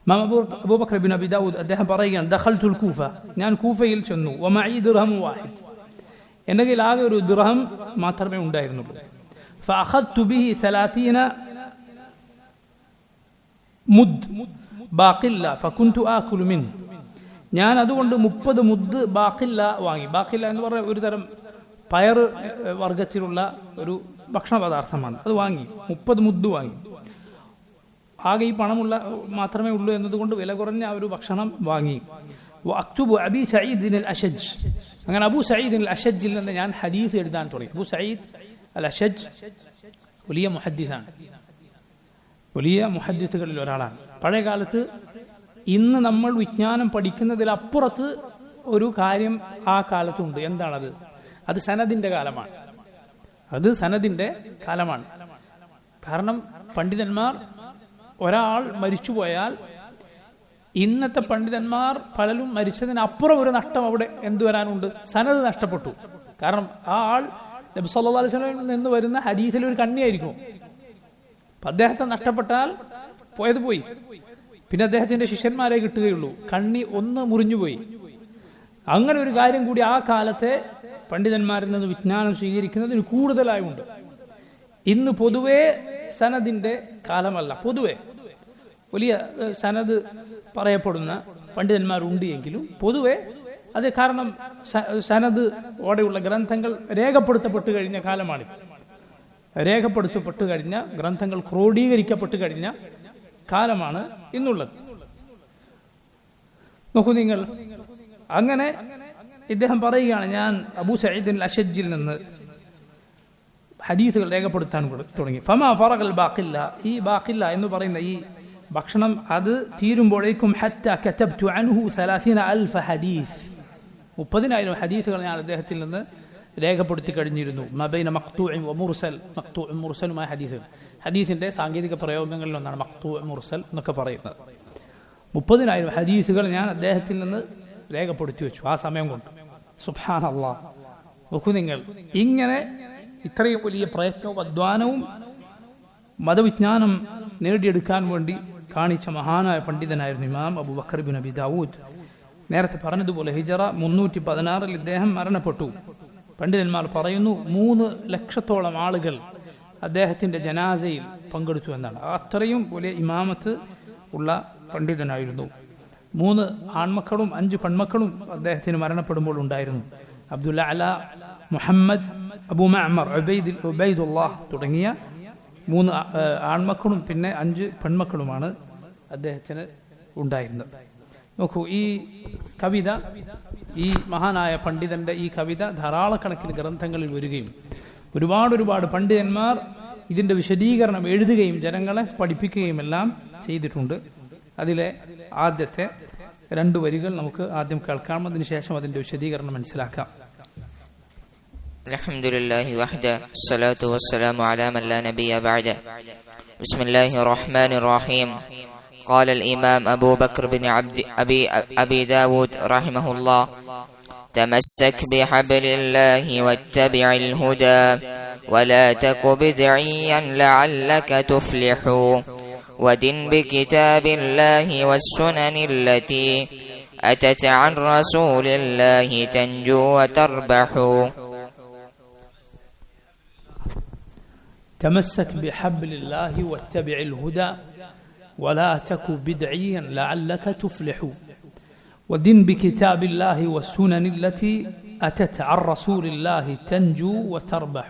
ഇമാം അബൂബക്കർ ഇബ്നു അബി ദാവൂദ് അദ്ദേഹം പറയുകയാണ്, ദഖൽതുൽ കൂഫ, ഞാൻ കൂഫയിൽ ചെന്നു, വമഈ ദിർഹം വാഹിദ്, എൻ്റെ കയ്യിൽ ആകെ ഒരു ദിർഹം മാത്രമേ ഉണ്ടായിരുന്നുള്ളൂ. ഫഅഖദ്തു ബിഹി 30 മുദ് ബാഖില്ല ഫകുൻതു ആകുലു മിൻ, ഞാൻ അതുകൊണ്ട് 30 മുദ്ദ് ബാക്കില്ല വാങ്ങി. ബാക്കില്ല എന്ന് പറഞ്ഞ ഒരു തരം പയർ വർഗത്തിലുള്ള ഒരു ഭക്ഷണ പദാർത്ഥമാണ്. അത് വാങ്ങി, 30 മുദ്ദ് വാങ്ങി. ആകെ ഈ പണമുള്ള മാത്രമേ ഉള്ളൂ എന്നതുകൊണ്ട് വില കുറഞ്ഞ ഒരു ഭക്ഷണം വാങ്ങി. അക്തുബു അബി സഈദ് അൽ അശജ്, അങ്ങനെ അബൂ സഈദ് അൽ അശജിൽ നിന്ന് ഞാൻ ഹദീസ് എഴുതാൻ തുടങ്ങി. അബൂ സഈദ് അൽ അശജ് വലിയ മുഹദ്ദിസാണ്, വലിയ മുഹദ്ദിസുകളിൽ ഒരാളാണ്. പഴയ കാലത്ത് ഇന്ന് നമ്മൾ വിജ്ഞാനം പഠിക്കുന്നതിലപ്പുറത്ത് ഒരു കാര്യം ആ കാലത്തുണ്ട്. എന്താണത്? അത് സനദിന്റെ കാലമാണ്. അത് സനദിന്റെ കാലമാണ്. കാരണം പണ്ഡിതന്മാർ, ഒരാൾ മരിച്ചുപോയാൽ ഇന്നത്തെ പണ്ഡിതന്മാർ പലരും മരിച്ചതിനപ്പുറം ഒരു നഷ്ടം അവിടെ എന്തു വരാനുണ്ട്? സനത് നഷ്ടപ്പെട്ടു. കാരണം ആ ആൾ നബി സല്ലല്ലാഹു അലൈഹി വസല്ലമയിൽ നിന്ന് വരുന്ന ഹദീസിൽ ഒരു കണ്ണിയായിരിക്കും. അദ്ദേഹത്തെ നഷ്ടപ്പെട്ടാൽ പോയത് പോയി, പിന്നെ അദ്ദേഹത്തിന്റെ ശിഷ്യന്മാരെ കിട്ടുകയുള്ളൂ. കണ്ണി ഒന്ന് മുറിഞ്ഞുപോയി. അങ്ങനെ ഒരു കാര്യം കൂടി ആ കാലത്തെ പണ്ഡിതന്മാരിൽ നിന്ന് വിജ്ഞാനം സ്വീകരിക്കുന്നതിന് കൂടുതലായുണ്ട്. ഇന്ന് പൊതുവെ സനദിന്റെ കാലമല്ല. പൊതുവെ വലിയ സനദ് പറയപ്പെടുന്ന പണ്ഡിതന്മാരുണ്ട് എങ്കിലും പൊതുവെ അത് കാരണം സനദ് ഓടെയുള്ള ഗ്രന്ഥങ്ങൾ രേഖപ്പെടുത്തപ്പെട്ടു കഴിഞ്ഞ കാലമാണ്. രേഖപ്പെടുത്തപ്പെട്ടു കഴിഞ്ഞ ഗ്രന്ഥങ്ങൾ ക്രോഡീകരിക്കപ്പെട്ടു കഴിഞ്ഞ കാലമാണ് ഇന്നുള്ളത്. നോക്കൂ നിങ്ങൾ, അങ്ങനെ ഇദ്ദേഹം പറയുകയാണ്, ഞാൻ അബൂ സഈദ് അൽ അശജിൽ നിന്ന് ഹദീസുകൾ രേഖപ്പെടുത്താൻ തുടങ്ങി. ഫമാ ഫറഗൽ ബാഖില്ല, ഈ ബാഖില്ല എന്ന് പറയുന്ന ഈ ഭക്ഷണം അത് തീരുമ്പോഴേക്കും ഹത്താ കതബ്തു അൻഹു 30,000 ഹദീസ്, 30,000 ഹദീസുകൾ ഞാൻ അദ്ദേഹത്തിൽ നിന്ന് രേഖപ്പെടുത്തി കഴിഞ്ഞിരുന്നു. മബൈന മഖ്തൂഉൻ വ മുർസൽ, മഖ്തൂഉൻ മുർസലുമായ ഹദീസുകൾ. ഹദീസിന്റെ സാങ്കേതിക പ്രയോഗങ്ങളിൽ ഒന്നാണ് മഖ്തൂഉ മുർസൽ എന്നൊക്കെ പറയുന്നത്. 30,000 ഹദീസുകൾ ഞാൻ അദ്ദേഹത്തിൽ നിന്ന് രേഖപ്പെടുത്തി വെച്ചു ആ സമയം കൊണ്ട്. സുബ്ഹാനല്ലാഹ്. നോക്കൂ നിങ്ങൾ, ഇങ്ങനെ ഇത്രയും വലിയ പ്രയത്നവും അധ്വാനവും മതവിജ്ഞാനം നേടിയെടുക്കാൻ വേണ്ടി കാണിച്ച മഹാനായ പണ്ഡിതനായിരുന്നു ഇമാം അബൂബക്കർ ബിൻ അബി ദാവൂദ്. നേരത്തെ പറഞ്ഞതുപോലെ ഹിജറ 316 ഇദ്ദേഹം മരണപ്പെട്ടു. പണ്ഡിതന്മാർ പറയുന്നു 3 ലക്ഷത്തോളം ആളുകൾ അദ്ദേഹത്തിന്റെ ജനാസയിൽ പങ്കെടുത്തു എന്നാണ്. അത്രയും വലിയ ഇമാമത്ത് ഉള്ള പണ്ഡിതനായിരുന്നു. 3 ആൺമക്കളും 5 പെൺമക്കളും അദ്ദേഹത്തിന് മരണപ്പെടുമ്പോൾ ഉണ്ടായിരുന്നു. അബ്ദുൽ അല, മുഹമ്മദ്, അബൂ മഅ്മർ, ഉബൈദുല്ലാഹ് തുടങ്ങിയ 3 ആൺമക്കളും പിന്നെ 5 പെൺമക്കളുമാണ് അദ്ദേഹത്തിന് ഉണ്ടായിരുന്നത്. നോക്കൂ, ഈ കവിത, ഈ മഹാനായ പണ്ഡിതന്റെ ഈ കവിത ധാരാളക്കണക്കിന് ഗ്രന്ഥങ്ങളിൽ വരികയും ഒരുപാട് പണ്ഡിതന്മാർ ഇതിന്റെ വിശദീകരണം എഴുതുകയും ജനങ്ങളെ പഠിപ്പിക്കുകയും എല്ലാം ചെയ്തിട്ടുണ്ട്. അതിലെ ആദ്യത്തെ 2 വരികൾ നമുക്ക് ആദ്യം കേൾക്കാം, അതിനുശേഷം അതിന്റെ വിശദീകരണം മനസ്സിലാക്കാം. അൽഹംദുലില്ലാഹി വഹ്ദഹു വസ്സലാത്തു വസ്സലാമു അലാ മൻ ലാ നബിയ്യ ബഅദഹു. ബിസ്മില്ലാഹിർ റഹ്മാനിർ റഹീം. قال الإمام أبو بكر بن أبي داود رحمه الله: تمسك بحبل الله واتبع الهدى ولا تك بدعيا لعلك تفلح ودن بكتاب الله والسنن التي أتت عن رسول الله تنجو وتربح. تمسك بحبل الله واتبع الهدى ولا تك بدعيا لعلك تفلح ودن بكتاب الله والسنن التي أتت عن رسول الله تنجو وتربح.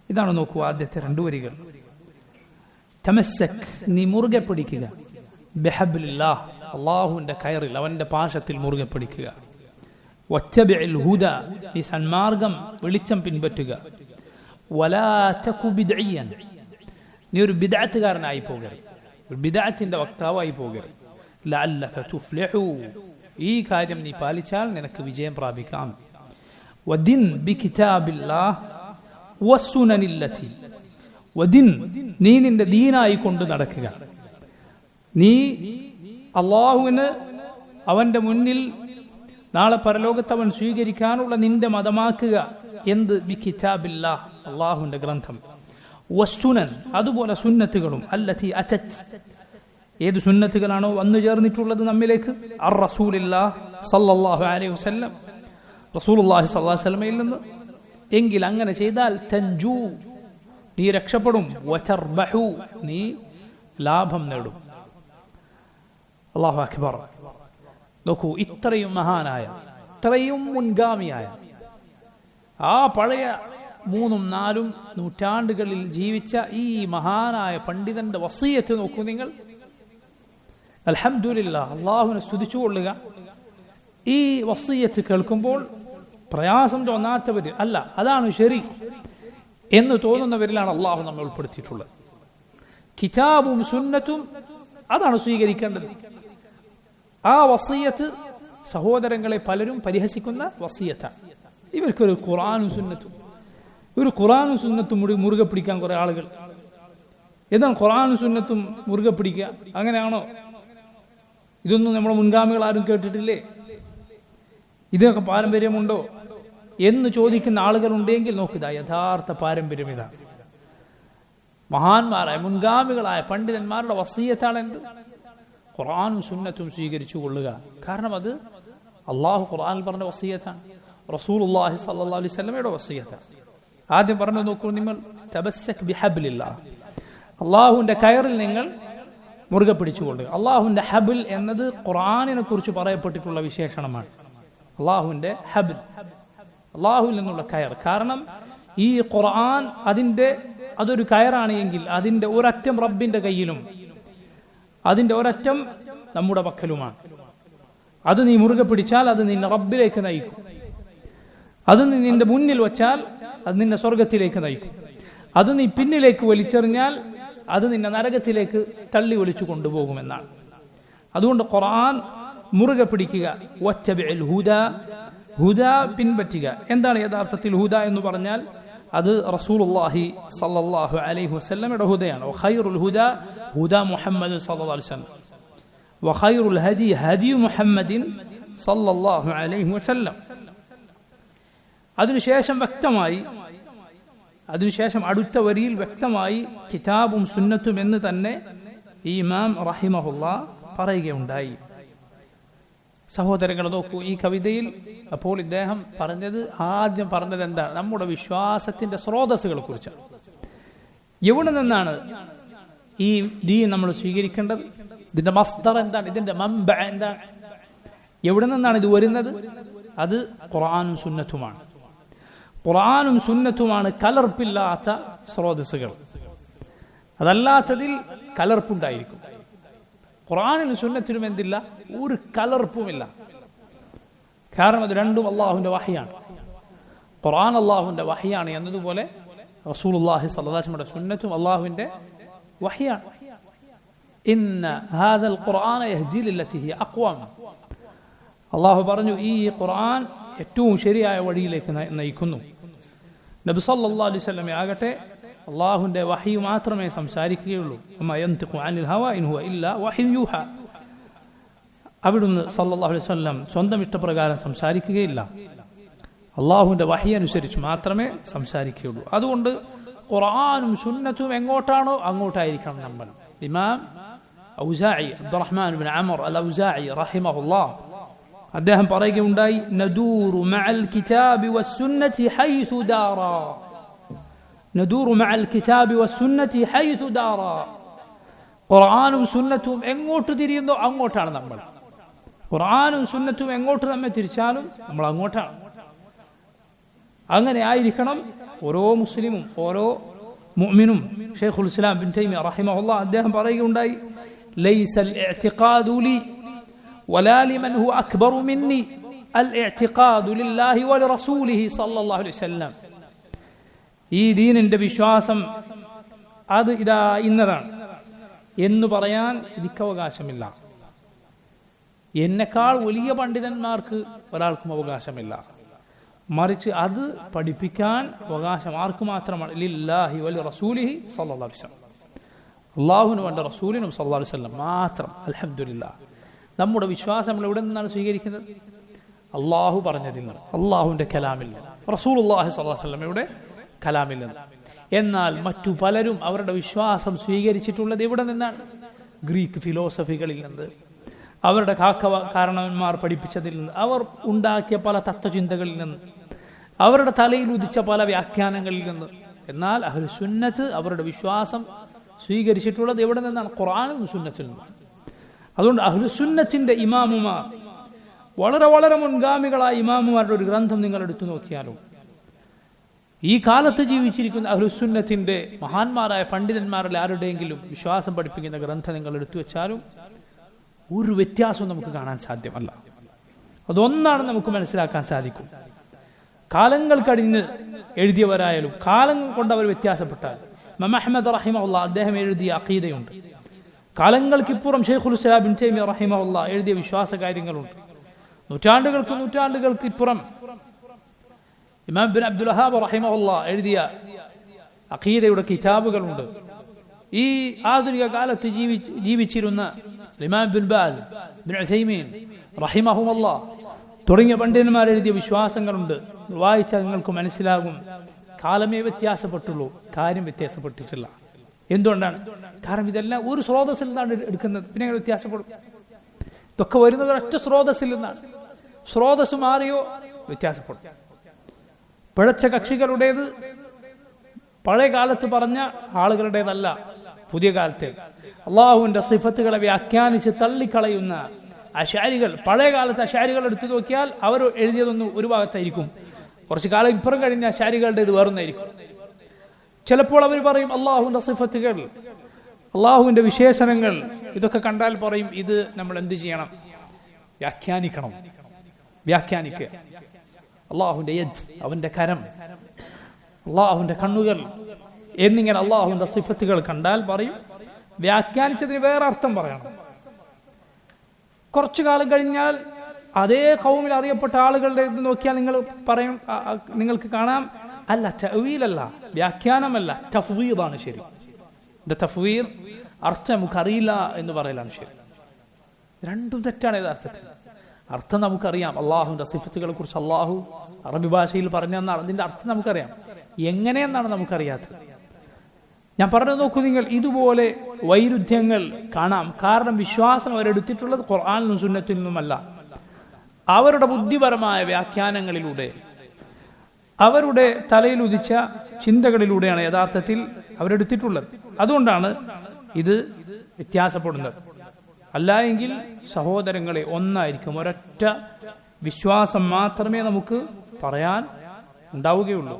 ഇതാണ് നോക്കൂ ആദ്യത്തെ 2 വരികൾ. തമസ്സക്, നീ മുറുകെ പിടിക്കുക. ബിഹബ്ലില്ലാഹ്, അല്ലാഹുവിന്റെ കയറിൽ, അവന്റെ പാശത്തിൽ മുറുകെ പിടിക്കുക. വത്തബിഉൽ ഹുദ, ഈ സന്മാർഗം വെളിച്ചം പിൻപറ്റുക. വലാ തകു ബിദ്ഇയൻ, നീ ഒരു ബിദ്അത്തുകാരനായി പോകരുത്, ഒരു ബിദ്അത്തിന്റെ വക്താവായി പോകരുത്. ലഅല്ലക തുഫ്ലിഹു, ഈ കാര്യം നീ പാലിച്ചാൽ നിനക്ക് വിജയം പ്രാപിക്കാം. വദിൻ ബികിതാബില്ലാഹ് വസ്സുനനില്ലതി, വദിൻ, നീ നിന്റെ ദീനായി കൊണ്ട് നടക്കുക. നീ അല്ലാഹുവിന് അവന്റെ മുന്നിൽ നാളെ പരലോകത്ത് അവൻ സ്വീകരിക്കാനുള്ള നിന്റെ മതമാക്കുക. എന്ത്? ബികിതാബില്ലാഹ്, അല്ലാഹുവിന്റെ ഗ്രന്ഥം. വസ്സുനൻ, അതുപോലെ സുന്നത്തുകളും. അല്ലതി അതത്, ഏത് സുന്നത്തുകളാണോ വന്നു ചേർന്നിട്ടുള്ളത് നമ്മിലേക്ക്, അർ റസൂലില്ലാഹ് സല്ലല്ലാഹു അലൈഹി വസല്ലം, റസൂലുള്ളാഹി സ്വല്ലല്ലാഹു അലൈഹി വസല്ലമയിൽ നിന്ന്, എങ്കിൽ അങ്ങനെ ചെയ്താൽ തൻജു, നീ രക്ഷപ്പെടും. വതർബഹു, നീ ലാഭം നേടും. അല്ലാഹു അക്ബർ. നോക്കൂ, ഇത്രയും മഹാനായ, ഇത്രയും മുൻഗാമിയായ ആ പഴയ 3-4 നൂറ്റാണ്ടുകളിൽ ജീവിച്ച ഈ മഹാനായ പണ്ഡിതന്റെ വസിയത്ത് നോക്കൂ നിങ്ങൾ. അൽഹംദുലില്ലാഹ്, അള്ളാഹുവിനെ സ്തുതിച്ചുകൊള്ളുക. ഈ വസിയത്ത് കേൾക്കുമ്പോൾ പ്രയാസം തോന്നാത്തവര് അല്ല, അതാണ് ശരി എന്ന് തോന്നുന്നവരിലാണ് അള്ളാഹു നമ്മെ ഉൾപ്പെടുത്തിയിട്ടുള്ളത്. കിതാബും സുന്നത്തും അതാണ് സ്വീകരിക്കേണ്ടത്. ആ വസിയത്ത് സഹോദരങ്ങളെ പലരും പരിഹസിക്കുന്ന വസിയത്താണ്. ഇവർക്കൊരു ഖുർആനും സുന്നത്തും, ഒരു ഖുർആനും സുന്നത്തും മുറുകെ പിടിക്കാൻ കുറെ ആളുകൾ. എന്താണ് ഖുർആനും സുന്നത്തും മുറുകെ പിടിക്കുക? അങ്ങനെയാണോ? ഇതൊന്നും നമ്മുടെ മുൻഗാമികൾ ആരും കേട്ടിട്ടില്ലേ? ഇതൊക്കെ പാരമ്പര്യമുണ്ടോ എന്ന് ചോദിക്കുന്ന ആളുകളുണ്ടെങ്കിൽ നോക്കുക, യഥാർത്ഥ പാരമ്പര്യം ഇതാണ്. മഹാന്മാരായ മുൻഗാമികളായ പണ്ഡിതന്മാരുടെ വസിയത്താണ് എന്ത്? ഖുർആനും സുന്നത്തും സ്വീകരിച്ചു കൊള്ളുക. കാരണം അത് അള്ളാഹു ഖുർആനിൽ പറഞ്ഞ വസിയത്താണ്, റസൂലുള്ളാഹി സ്വല്ലല്ലാഹു അലൈഹി വസല്ലമയുടെ വസിയത്താണ്. ആദ്യം പറഞ്ഞു നോക്കൂ, നിങ്ങൾ തബസ്സക് ബിഹബ്ലില്ലാഹ്, അള്ളാഹുവിന്റെ കയറിൽ നിങ്ങൾ മുറുകെ പിടിച്ചുകൊള്ളുക. അള്ളാഹുവിന്റെ ഹബിൽ എന്നത് ഖുർആനിനെ കുറിച്ച് പറയപ്പെട്ടിട്ടുള്ള വിശേഷണമാണ്. അള്ളാഹുവിന്റെ ഹബിൽ, അള്ളാഹുവിൽ നിന്നുള്ള കയർ. കാരണം ഈ ഖുർആൻ അതൊരു കയറാണ് എങ്കിൽ അതിന്റെ ഒരറ്റം റബ്ബിന്റെ കയ്യിലും അതിന്റെ ഒരറ്റം നമ്മുടെ പക്കലുമാണ്. അത് നീ മുറുകെ പിടിച്ചാൽ അത് നിന്നെ റബ്ബിലേക്ക് നയിക്കും. അത് നീ നിന്റെ മുന്നിൽ വച്ചാൽ അത് നിന്നെ സ്വർഗത്തിലേക്ക് നയിക്കും. അത് നീ പിന്നിലേക്ക് വലിച്ചെറിഞ്ഞാൽ അത് നിന്നെ നരകത്തിലേക്ക് തള്ളി ഒലിച്ചു കൊണ്ടുപോകുമെന്നാണ്. അതുകൊണ്ട് ഖുർആൻ മുറുകെ പിടിക്കുക. വത്തബിഉൽ ഹുദാ, ഹുദാ പിൻപറ്റുക. എന്താണ് യഥാർത്ഥത്തിൽ ഹുദ എന്ന് പറഞ്ഞാൽ? അത് റസൂലുള്ളാഹി സ്വല്ലല്ലാഹു അലൈഹി വസല്ലമയുടെ ഹുദയാണ്. വഖൈറുൽ ഹുദാ ഹുദാ മുഹമ്മദ് സ്വല്ലല്ലാഹു അലൈഹി വസല്ലം വഖൈറുൽ ഹദി ഹദി മുഹമ്മദിൻ സ്വല്ലല്ലാഹു അലൈഹി വസല്ലം. അതിനുശേഷം അടുത്ത വരിയിൽ വ്യക്തമായി കിതാബും സുന്നത്തും എന്ന് തന്നെ ഇമാം റഹിമഹുല്ലാഹ് പറയുകയുണ്ടായി. സഹോദരങ്ങൾ നോക്കൂ, ഈ കവിതയിൽ അപ്പോൾ ഇദ്ദേഹം ആദ്യം പറഞ്ഞത് എന്താണ്? നമ്മുടെ വിശ്വാസത്തിന്റെ സ്രോതസ്സുകളെ കുറിച്ചാണ്. എവിടെ നിന്നാണ് ഈ ദീൻ നമ്മൾ സ്വീകരിക്കേണ്ടത്? ഇതിന്റെ മസ്ദർ എന്താണ്? ഇതിന്റെ മംബ എന്താണ്? എവിടെ നിന്നാണ് ഇത് വരുന്നത്? അത് ഖുർആനും സുന്നത്തുമാണ്. ഖുർആനും സുന്നത്തുമാണ് കലർപ്പില്ലാത്ത സ്രോതസ്സുകൾ. അതല്ലാത്തതിൽ കലർപ്പുണ്ടായിരിക്കും. ഖുർആനിലും സുന്നത്തിലും എന്തില്ല? ഒരു കലർപ്പുമില്ല. കാരണം അത് രണ്ടും അള്ളാഹുവിന്റെ വഹയാണ്. ഖുർആൻ അള്ളാഹുവിന്റെ വഹയാണ് എന്നതുപോലെ റസൂലുള്ളാഹി സ്വല്ലല്ലാഹു അലൈഹി വസല്ലമയുടെ സുന്നത്തും അള്ളാഹുവിന്റെ വഹയാണ്. ഇന്ന ഹാദൽ ഖുർആന യഹ്ദി ലില്ലതി ഹിയ അഖ്വം. അള്ളാഹു പറഞ്ഞു, ഈ ഖുർആൻ ഏറ്റവും ശരിയായ വഴിയിലേക്ക് നയിക്കുന്നു. നബി സല്ലല്ലാഹു അലൈഹി വസല്ലം ആകട്ടെ അള്ളാഹുവിന്റെ വഹി മാത്രമേ സംസാരിക്കുകയുള്ളൂ. അവിടുന്ന് സല്ലല്ലാഹു അലൈഹി വസല്ലം സ്വന്തം ഇഷ്ടപ്രകാരം സംസാരിക്കുകയില്ല. അള്ളാഹുവിന്റെ വഹി അനുസരിച്ച് മാത്രമേ സംസാരിക്കുകയുള്ളൂ. അതുകൊണ്ട് ഖുർആനും സുന്നത്തും എങ്ങോട്ടാണോ അങ്ങോട്ടായിരിക്കണം നമ്മൾ. ഇമാം ഔസാഇ അബ്ദുറഹ്മാൻ ഇബ്നു അമർ അൽ ഔസാഇ റഹിമഹുല്ലാഹ് അദ്ദേഹം പറയുകയുണ്ടായി, നദൂറു മഅൽ കിതാബി വസ്സുന്നതി ഹൈസു ദാറാ. നദൂറു മഅൽ കിതാബി വസ്സുന്നതി ഹൈസു ദാറാ. ഖുർആനും സുന്നത്തും എങ്ങോട്ട് തിരിയുന്നോ അങ്ങോട്ടാണ് നമ്മൾ. ഖുർആനും സുന്നത്തും എങ്ങോട്ട് നമ്മെ തിരിച്ചാലും നമ്മൾ അങ്ങോട്ടാണ്. അങ്ങനെ ആയിരിക്കണം ഓരോ മുസ്ലിമും, ഓരോ മുഅ്മിനും. ശൈഖുൽ ഇസ്ലാം ഇബ്നു തൈമിയ്യ റഹിമഹുല്ലാഹ് അദ്ദേഹം പറയുകയുണ്ടായി, ലൈസൽ ഇഅ്തിഖാദു ലി വലാ ലിമൻ ഹുവ അക്ബറു മിന്നി അൽ ഇഅ്തിഖാദു ലില്ലാഹി വലിറസൂലിഹി സ്വല്ലല്ലാഹു അലൈഹി വസല്ലം. ഈ ദീനിന്റെ വിശ്വാസം അത് ഇതാ ഇന്നതാണ് എന്ന് പറയാൻ എനിക്ക് അവകാശമില്ല. എന്നെക്കാൾ വലിയ പണ്ഡിതന്മാർക്ക് ഒരാൾക്കും അവകാശമില്ല. മറിച്ച് അത് പഠിപ്പിക്കാൻ അവകാശം ആർക്ക് മാത്രമാണ്? ലില്ലാഹി വലി റസൂലിഹി സ്വല്ലല്ലാഹു അലൈഹി വസല്ലം. അള്ളാഹുവിനും അവന്റെ റസൂലിനും സ്വല്ലല്ലാഹു അലൈഹി വസല്ലം മാത്രം. അൽഹംദുലില്ലാഹ്. നമ്മുടെ വിശ്വാസം നമ്മൾ എവിടെ നിന്നാണ് സ്വീകരിക്കുന്നത്? അള്ളാഹു പറഞ്ഞതിൽ നിന്ന്, അള്ളാഹുവിന്റെ കലാമിൽ നിന്ന്, റസൂലുള്ളാഹി സ്വല്ലല്ലാഹു അലൈഹി വസല്ലമയുടെ കലാമിൽ നിന്ന്. എന്നാൽ മറ്റു പലരും അവരുടെ വിശ്വാസം സ്വീകരിച്ചിട്ടുള്ളത് എവിടെ നിന്നാണ്? ഗ്രീക്ക് ഫിലോസഫികളിൽ നിന്ന്, അവരുടെ കാരണവന്മാർ പഠിപ്പിച്ചതിൽ നിന്ന്, അവർ ഉണ്ടാക്കിയ പല തത്വചിന്തകളിൽ നിന്ന്, അവരുടെ തലയിൽ ഉദിച്ച പല വ്യാഖ്യാനങ്ങളിൽ നിന്ന്. എന്നാൽ അഹ്ലു സുന്നത്ത് അവരുടെ വിശ്വാസം സ്വീകരിച്ചിട്ടുള്ളത് എവിടെ നിന്നാണ്? ഖുർആനിൽ സുന്നത്തിൽ നിന്നാണ്. അതുകൊണ്ട് അഹ്ലു സുന്നത്തിന്റെ ഇമാമുമാർ വളരെ വളരെ മുൻഗാമികളായ ഇമാമുമാരുടെ ഒരു ഗ്രന്ഥം നിങ്ങൾ എടുത്തു നോക്കിയാലും, ഈ കാലത്ത് ജീവിച്ചിരിക്കുന്ന അഹ്ലുസുന്നത്തിന്റെ മഹാന്മാരായ പണ്ഡിതന്മാരിൽ ആരുടെയെങ്കിലും വിശ്വാസം പഠിപ്പിക്കുന്ന ഗ്രന്ഥം നിങ്ങൾ എടുത്തു വെച്ചാലും ഒരു വ്യത്യാസവും നമുക്ക് കാണാൻ സാധ്യമല്ല. അതൊന്നാണ് നമുക്ക് മനസ്സിലാക്കാൻ സാധിക്കും. കാലങ്ങൾ കഴിഞ്ഞ് എഴുതിയവരായാലും കാലങ്ങൾ കൊണ്ട് അവർ വ്യത്യാസപ്പെട്ടാൽ, ഇമാം അഹ്മദ് റഹിമഹുല്ലാ അദ്ദേഹം എഴുതിയ അഖീദയുണ്ട്. കാലങ്ങൾക്കിപ്പുറം ശൈഖുൽ ഇസ്ലാം ഇബ്നു തൈമിയ്യ റഹിമഹുല്ലാ എഴുതിയ വിശ്വാസ കാര്യങ്ങളുണ്ട്. നൂറ്റാണ്ടുകൾക്ക് ഇപ്പുറം ഇമാം ഇബ്നു അബ്ദുൽ വഹാബ് റഹിമഹുല്ലാ എഴുതിയ അഖീദയുടെ കിതാബുകളുണ്ട്. ഈ ആധുനിക കാലത്ത് ജീവിച്ചിരുന്ന ഇമാം ഇബ്നുൽ ബാസ്, ഇബ്നു ഉസൈമീൻ റഹിമഹുമുല്ലാ തുടങ്ങിയ പണ്ഡിതന്മാർ എഴുതിയ വിശ്വാസങ്ങളുണ്ട്. വായിച്ചാൽ നിങ്ങൾക്ക് മനസ്സിലാകും, കാലമേ വ്യത്യാസപ്പെട്ടുള്ളൂ, കാര്യം വ്യത്യാസപ്പെട്ടിട്ടില്ല. എന്തുകൊണ്ടാണ്? കാരണം ഇതെല്ലാം ഒരു സ്രോതസ്സിൽ നിന്നാണ് എടുക്കുന്നത്. പിന്നെ എങ്ങനെ വ്യത്യാസപ്പെടും? ഇതൊക്കെ വരുന്നത് ഒരൊറ്റ സ്രോതസ്സിൽ നിന്നാണ്. സ്രോതസ് മാറിയോ വ്യത്യാസപ്പെടും. പിഴച്ച കക്ഷികളുടേത് പഴയ കാലത്ത് പറഞ്ഞ ആളുകളുടേതല്ല പുതിയ കാലത്ത്. അള്ളാഹുവിന്റെ സിഫത്തുകളെ വ്യാഖ്യാനിച്ച് തള്ളിക്കളയുന്ന അശാരികൾ, പഴയ കാലത്ത് അശാരികൾ എടുത്തു നോക്കിയാൽ അവർ എഴുതിയതൊന്നും ഒരു ഭാഗത്തായിരിക്കും, കുറച്ചു കാലം ഇപ്പുറം കഴിഞ്ഞ അശാരികളുടെ ഇത് വേറൊന്നായിരിക്കും. ചിലപ്പോൾ അവർ പറയും അള്ളാഹുവിന്റെ സിഫത്തുകൾ, അള്ളാഹുവിന്റെ വിശേഷണങ്ങൾ, ഇതൊക്കെ കണ്ടാൽ പറയും ഇത് നമ്മൾ എന്ത് ചെയ്യണം? വ്യാഖ്യാനിക്കണം. വ്യാഖ്യാനിക്കുക. അള്ളാഹുവിന്റെ യദ്, അവന്റെ കരം, അള്ളാഹുവിന്റെ കണ്ണുകൾ എന്നിങ്ങനെ അള്ളാഹുവിന്റെ സിഫത്തുകൾ കണ്ടാൽ പറയും വ്യാഖ്യാനിച്ചതിന് വേറെ അർത്ഥം പറയണം. കുറച്ചു കാലം കഴിഞ്ഞാൽ അതേ ഖൗമിൽ അറിയപ്പെട്ട ആളുകളുടെ ഇത് നോക്കിയാൽ നിങ്ങൾ പറയും, നിങ്ങൾക്ക് കാണാം, അല്ല തഅ്വീലല്ല, വ്യാഖ്യാനമല്ല, തഫ്വീദാണ് ശരി. തഫ്വീർ അർത്ഥം നമുക്കറിയില്ല എന്ന് പറയലാണ് ശരി. രണ്ടും തെറ്റാണ് യഥാർത്ഥത്തിൽ. അർത്ഥം നമുക്കറിയാം. അള്ളാഹുവിന്റെ സിഫത്തുകളെ കുറിച്ച് അള്ളാഹു അറബി ഭാഷയിൽ പറഞ്ഞെന്നാണ് അതിന്റെ അർത്ഥം നമുക്കറിയാം. എങ്ങനെയെന്നാണ് നമുക്കറിയാത്തത്. ഞാൻ പറഞ്ഞു നോക്കൂ, നിങ്ങൾ ഇതുപോലെ വൈരുദ്ധ്യങ്ങൾ കാണാം. കാരണം വിശ്വാസം അവരെടുത്തിട്ടുള്ളത് ഖുർആനിലും സുന്നത്തിൽ നിന്നുമല്ല, അവരുടെ ബുദ്ധിപരമായ വ്യാഖ്യാനങ്ങളിലൂടെ, അവരുടെ തലയിൽ ഉദിച്ച ചിന്തകളിലൂടെയാണ് യഥാർത്ഥത്തിൽ അവരെടുത്തിട്ടുള്ളത്. അതുകൊണ്ടാണ് ഇത് വ്യത്യാസപ്പെടുന്നത്. അല്ല എങ്കിൽ സഹോദരങ്ങളെ ഒന്നായിരിക്കും, ഒരൊറ്റ വിശ്വാസം മാത്രമേ നമുക്ക് പറയാൻ ഉണ്ടാവുകയുള്ളൂ.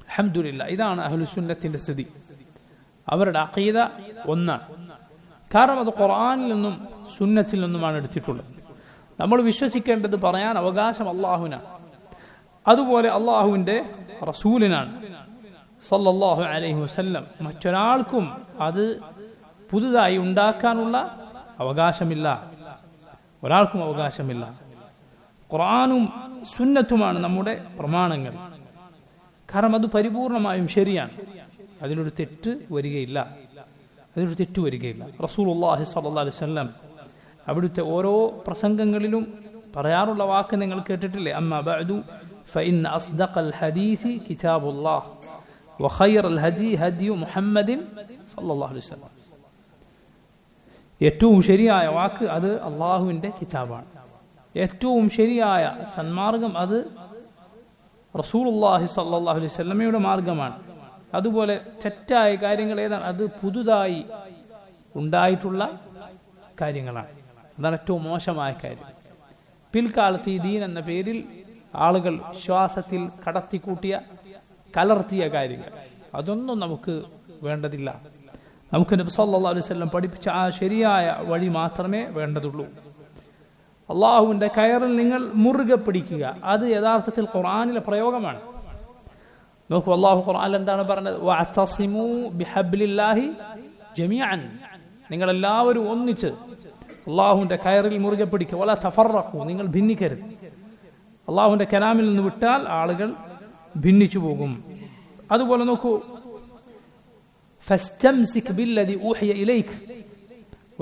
അൽഹംദുലില്ലാ, ഇതാണ് അഹ്ലുസുന്നത്തിന്റെ സ്ഥിതി. അവരുടെ അഖീദ ഒന്നാണ്. കാരണം അത് ഖുർആനിൽ നിന്നും സുന്നത്തിൽ നിന്നുമാണ് എടുത്തിട്ടുള്ളത്. നമ്മൾ വിശ്വസിക്കേണ്ടത് പറയാൻ അവകാശം അള്ളാഹുവിനാണ്, അതുപോലെ അള്ളാഹുവിന്റെ റസൂലിനാണ് സല്ലല്ലാഹു അലൈഹി വസല്ലം. മറ്റൊരാൾക്കും അത് പുതുതായി ഉണ്ടാക്കാനുള്ള അവകാശമില്ല, ഒരാൾക്കും അവകാശമില്ല. ഖുർആനും സുന്നത്തുമാണ് നമ്മുടെ പ്രമാണങ്ങൾ. കാരണം അത് പരിപൂർണമായും ശരിയാണ്, അതിലൊരു തെറ്റ് വരികയില്ല, റസൂലുള്ളാഹി സ്വല്ലല്ലാഹു അലൈഹി വസല്ലം അവിടുത്തെ ഓരോ പ്രസംഗങ്ങളിലും പറയാറുള്ള വാക്ക് നിങ്ങൾ കേട്ടിട്ടില്ലേ? അമ്മാ ബഅദു ഫഇന്ന അസ്ദഖൽ ഹദീസി കിതാബുല്ലാഹ് വഖൈറൽ ഹദി ഹദിയു മുഹമ്മദിൻ സ്വല്ലല്ലാഹു അലൈഹി വസല്ലം. ഏറ്റവും ശരിയായ വാക്ക് അത് അള്ളാഹുവിന്റെ കിതാബാണ്. ഏറ്റവും ശരിയായ സന്മാർഗം അത് റസൂലുള്ളാഹി സ്വല്ലല്ലാഹു അലൈഹി വസല്ലമയുടെ മാർഗമാണ്. അതുപോലെ തെറ്റായ കാര്യങ്ങൾ ഏതാണ്? അത് പുതുതായി ഉണ്ടായിട്ടുള്ള കാര്യങ്ങളാണ്. അതാണ് ഏറ്റവും മോശമായ കാര്യം. പിൽക്കാലത്ത് ഈ ദീൻ എന്ന പേരിൽ ആളുകൾ വിശ്വാസത്തിൽ കടത്തിക്കൂട്ടിയ, കലർത്തിയ കാര്യങ്ങൾ, അതൊന്നും നമുക്ക് വേണ്ടതില്ല. നമുക്ക് നബി സല്ലല്ലാഹു അലൈഹി വസല്ലം പഠിപ്പിച്ച ആ ശരിയായ വഴി മാത്രമേ വേണ്ടതുള്ളൂ. അള്ളാഹുവിന്റെ കയറിൽ നിങ്ങൾ മുറുകെ പിടിക്കുക, അത് യഥാർത്ഥത്തിൽ ഖുർആനിലെ പ്രയോഗമാണ്. നോക്കൂ, അള്ളാഹു ഖുർആനിൽ എന്താണ് പറഞ്ഞത്? വഅതസിമൂ ബിഹബ്ലില്ലാഹി ജമീഅൻ, നിങ്ങൾ എല്ലാവരും ഒന്നിച്ച് അള്ളാഹുവിന്റെ കയറിൽ മുറുകെ പിടിക്കുക. വലാ തഫറഖൂ, നിങ്ങൾ ഭിന്നിക്കരുത്. അള്ളാഹുവിന്റെ കലാമിൽ നിന്ന് വിട്ടാൽ ആളുകൾ ഭിന്നിച്ചു പോകും. അതുപോലെ നോക്കൂ, ഫസ്തംസിക് ബില്ലദി ഊഹിയ ഇലൈക്,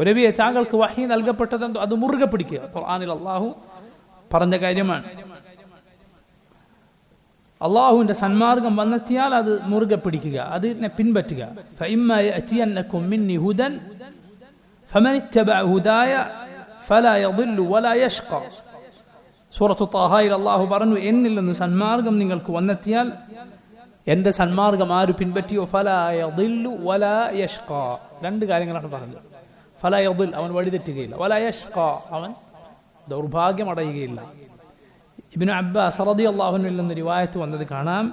നബിയെ താങ്കൾക്ക് വഹി നൽകപ്പെട്ടതെന്തോ അത് മുറുകെ പിടിക്കുക. ഖുർആനിൽ അള്ളാഹു പറഞ്ഞ കാര്യമാണ്. അള്ളാഹുവിന്റെ സന്മാർഗം വന്നെത്തിയാൽ അത് മുറുകെ പിടിക്കുക, അതിനെ പിൻപറ്റുക. ഫഇമ്മാ യഅതിയന്നകും മിന്നി ഹുദൻ ഫമൻ ഇത്തബഅ ഹുദായ ഫലാ യളില്ലു വലാ യഷ്ഖാ. സൂറത്തു ത്വാഹയിൽ അള്ളാഹു പറഞ്ഞു, എന്നിൽ നിന്ന് സന്മാർഗം നിങ്ങൾക്ക് വന്നെത്തിയാൽ, എന്റെ സന്മാർഗം ആര് പിൻപറ്റിയോ, ഫലാ യളില്ലു വലാ യഷ്ഖാ. രണ്ട് കാര്യങ്ങളാണ് പറഞ്ഞത്. ഫലാ യളിൽ, അവൻ വഴിതെറ്റുകയില്ല. വലാ യഷ്ഖാ, അവൻ ദൗർഭാഗ്യം അടയുകയില്ല. ഇബ്നു അബ്ബാസ് റളിയല്ലാഹു അൻഹു നിന്ന് റിവായത്ത് വന്നത് കാണാം,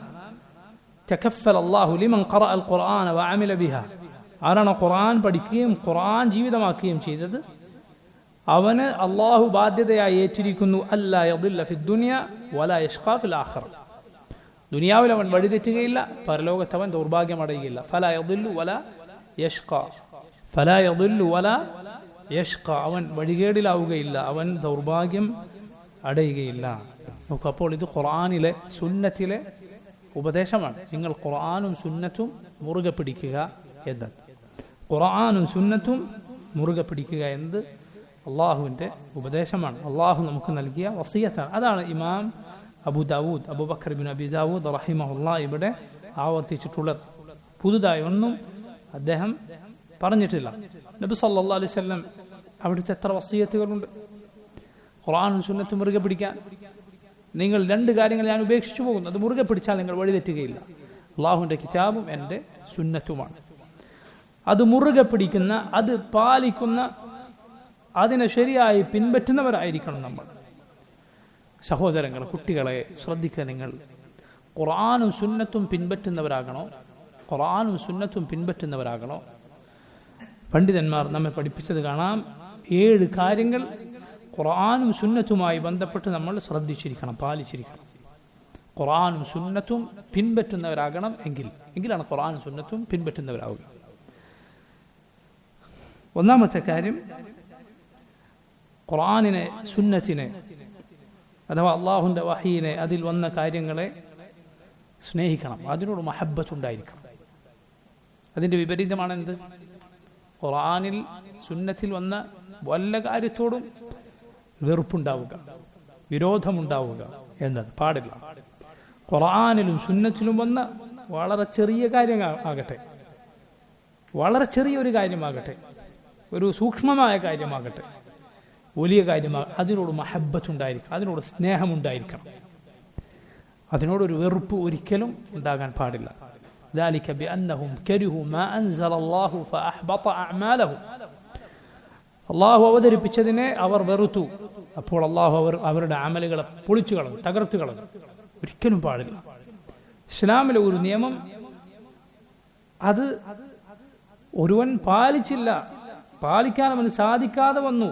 തകഫല അല്ലാഹു ലിമൻ ഖറഅ അൽ ഖുർആന വഅമില ബിഹാ, ആരാണ് ഖുർആൻ പഠിക്കുകയും ഖുർആൻ ജീവിതമാക്കുകയും ചെയ്തത് അവന് അല്ലാഹു ബാധ്യതയായി ഏറ്റിരിക്കുന്നു അല്ലാ യദില്ല ഫിദ് ദുനിയ വലാ യഷ്ഖാ ഫിൽ ആഖിറ, ദുനിയാവിൽ അവൻ വഴിതെറ്റുകയില്ല, പരലോകത്ത് അവൻ ദൗർഭാഗ്യം അടയുകയില്ല. ഫലാ യദില്ലു വലാ യഷ്ഖാ, ഫലാ യദില്ലു വലാ യഷ്ഖാ, അവൻ വഴികേടിലാവുകയില്ല, അവൻ ദൗർഭാഗ്യം അടയുകയില്ല. നോക്കൂ, അപ്പോൾ ഇത് ഖുർആനിലെ സുന്നത്തിലെ ഉപദേശമാണ്. നിങ്ങൾ ഖുർആനും സുന്നത്തും മുറുകെ പിടിക്കുക എന്നത്, ഖുർആനും സുന്നത്തും മുറുകെ പിടിക്കുക എന്നത് അള്ളാഹുവിൻ്റെ ഉപദേശമാണ്, അള്ളാഹു നമുക്ക് നൽകിയ വസിയത്താണ്. അതാണ് ഇമാം അബൂബക്കർ ബിൻ അബി ദാവൂദ് റഹിമഹുല്ലാഹ് ഇവിടെ ആവർത്തിച്ചിട്ടുള്ളത്. പുതുതായി ഒന്നും അദ്ദേഹം പറഞ്ഞിട്ടില്ല. നബി സല്ലല്ലാഹു അലൈഹി വസല്ലം അവിടുത്തെ എത്ര വസിയത്തുകളുണ്ട് ഖുർആനും സുന്നത്തും മുറുകെ പിടിക്കാൻ. നിങ്ങൾ 2 കാര്യങ്ങൾ ഞാൻ ഉപേക്ഷിച്ചു പോകുന്നു, അത് മുറുകെ പിടിച്ചാൽ നിങ്ങൾ വഴിതെറ്റുകയില്ല. അള്ളാഹുവിൻ്റെ കിതാബും എൻ്റെ സുന്നത്തുമാണ്. അത് മുറുകെ പിടിക്കുന്ന, അത് പാലിക്കുന്ന, അതിനെ ശരിയായി പിൻപറ്റുന്നവരായിരിക്കണം നമ്മൾ. സഹോദരങ്ങളെ, കുട്ടികളെ ശ്രദ്ധിക്കുക. നിങ്ങൾ ഖുർആനും സുന്നത്തും പിൻപറ്റുന്നവരാകണോ? ഖുർആനും സുന്നത്തും പിൻപറ്റുന്നവരാകണോ? പണ്ഡിതന്മാർ നമ്മെ പഠിപ്പിച്ചത് കാണാം, 7 കാര്യങ്ങൾ ഖുർആനും സുന്നത്തുമായി ബന്ധപ്പെട്ട് നമ്മൾ ശ്രദ്ധിച്ചിരിക്കണം, പാലിച്ചിരിക്കണം. ഖുർആനും സുന്നത്തും പിൻപറ്റുന്നവരാകണം എങ്കിലാണ് ഖുർആനും സുന്നത്തും പിൻപറ്റുന്നവരാവുക. ഒന്നാമത്തെ കാര്യം, ഖുർആനിനെ സുന്നത്തിനെ അഥവാ അള്ളാഹുവിൻ്റെ വഹീനെ, അതിൽ വന്ന കാര്യങ്ങളെ സ്നേഹിക്കണം, അതിനോട് മഹബ്ബത്തുണ്ടായിരിക്കണം. അതിൻ്റെ വിപരീതമാണ് എന്ത്? ഖുർആനിൽ സുന്നത്തിൽ വന്ന വല്ല കാര്യത്തോടും വെറുപ്പുണ്ടാവുക, വിരോധമുണ്ടാവുക എന്നത് പാടില്ല. ഖുർആനിലും സുന്നത്തിലും വന്ന വളരെ ചെറിയ കാര്യമാകട്ടെ, വളരെ ചെറിയൊരു കാര്യമാകട്ടെ, ഒരു സൂക്ഷ്മമായ കാര്യമാകട്ടെ, വലിയ കാര്യമാകട്ടെ, അതിനോട് മഹബ്ബത്തുണ്ടായിരിക്കണം, അതിനോട് സ്നേഹമുണ്ടായിരിക്കണം, അതിനോടൊരു വെറുപ്പ് ഒരിക്കലും ഉണ്ടാകാൻ പാടില്ല. ذلك بأنهم كرهوا ما أنزل الله فأحبط أعمالهم, അള്ളാഹു അവതരിപ്പിച്ചതിനെ അവർ വെറുത്തു, അപ്പോൾ അള്ളാഹു അവരുടെ അമലുകളെ പൊളിച്ചു കളഞ്ഞു, തകർത്തു കളഞ്ഞു. ഒരിക്കലും പാടില്ല. ഇസ്ലാമിലെ ഒരു നിയമം അത് ഒരുവൻ പാലിച്ചില്ല, പാലിക്കാൻ അവന് സാധിക്കാതെ വന്നു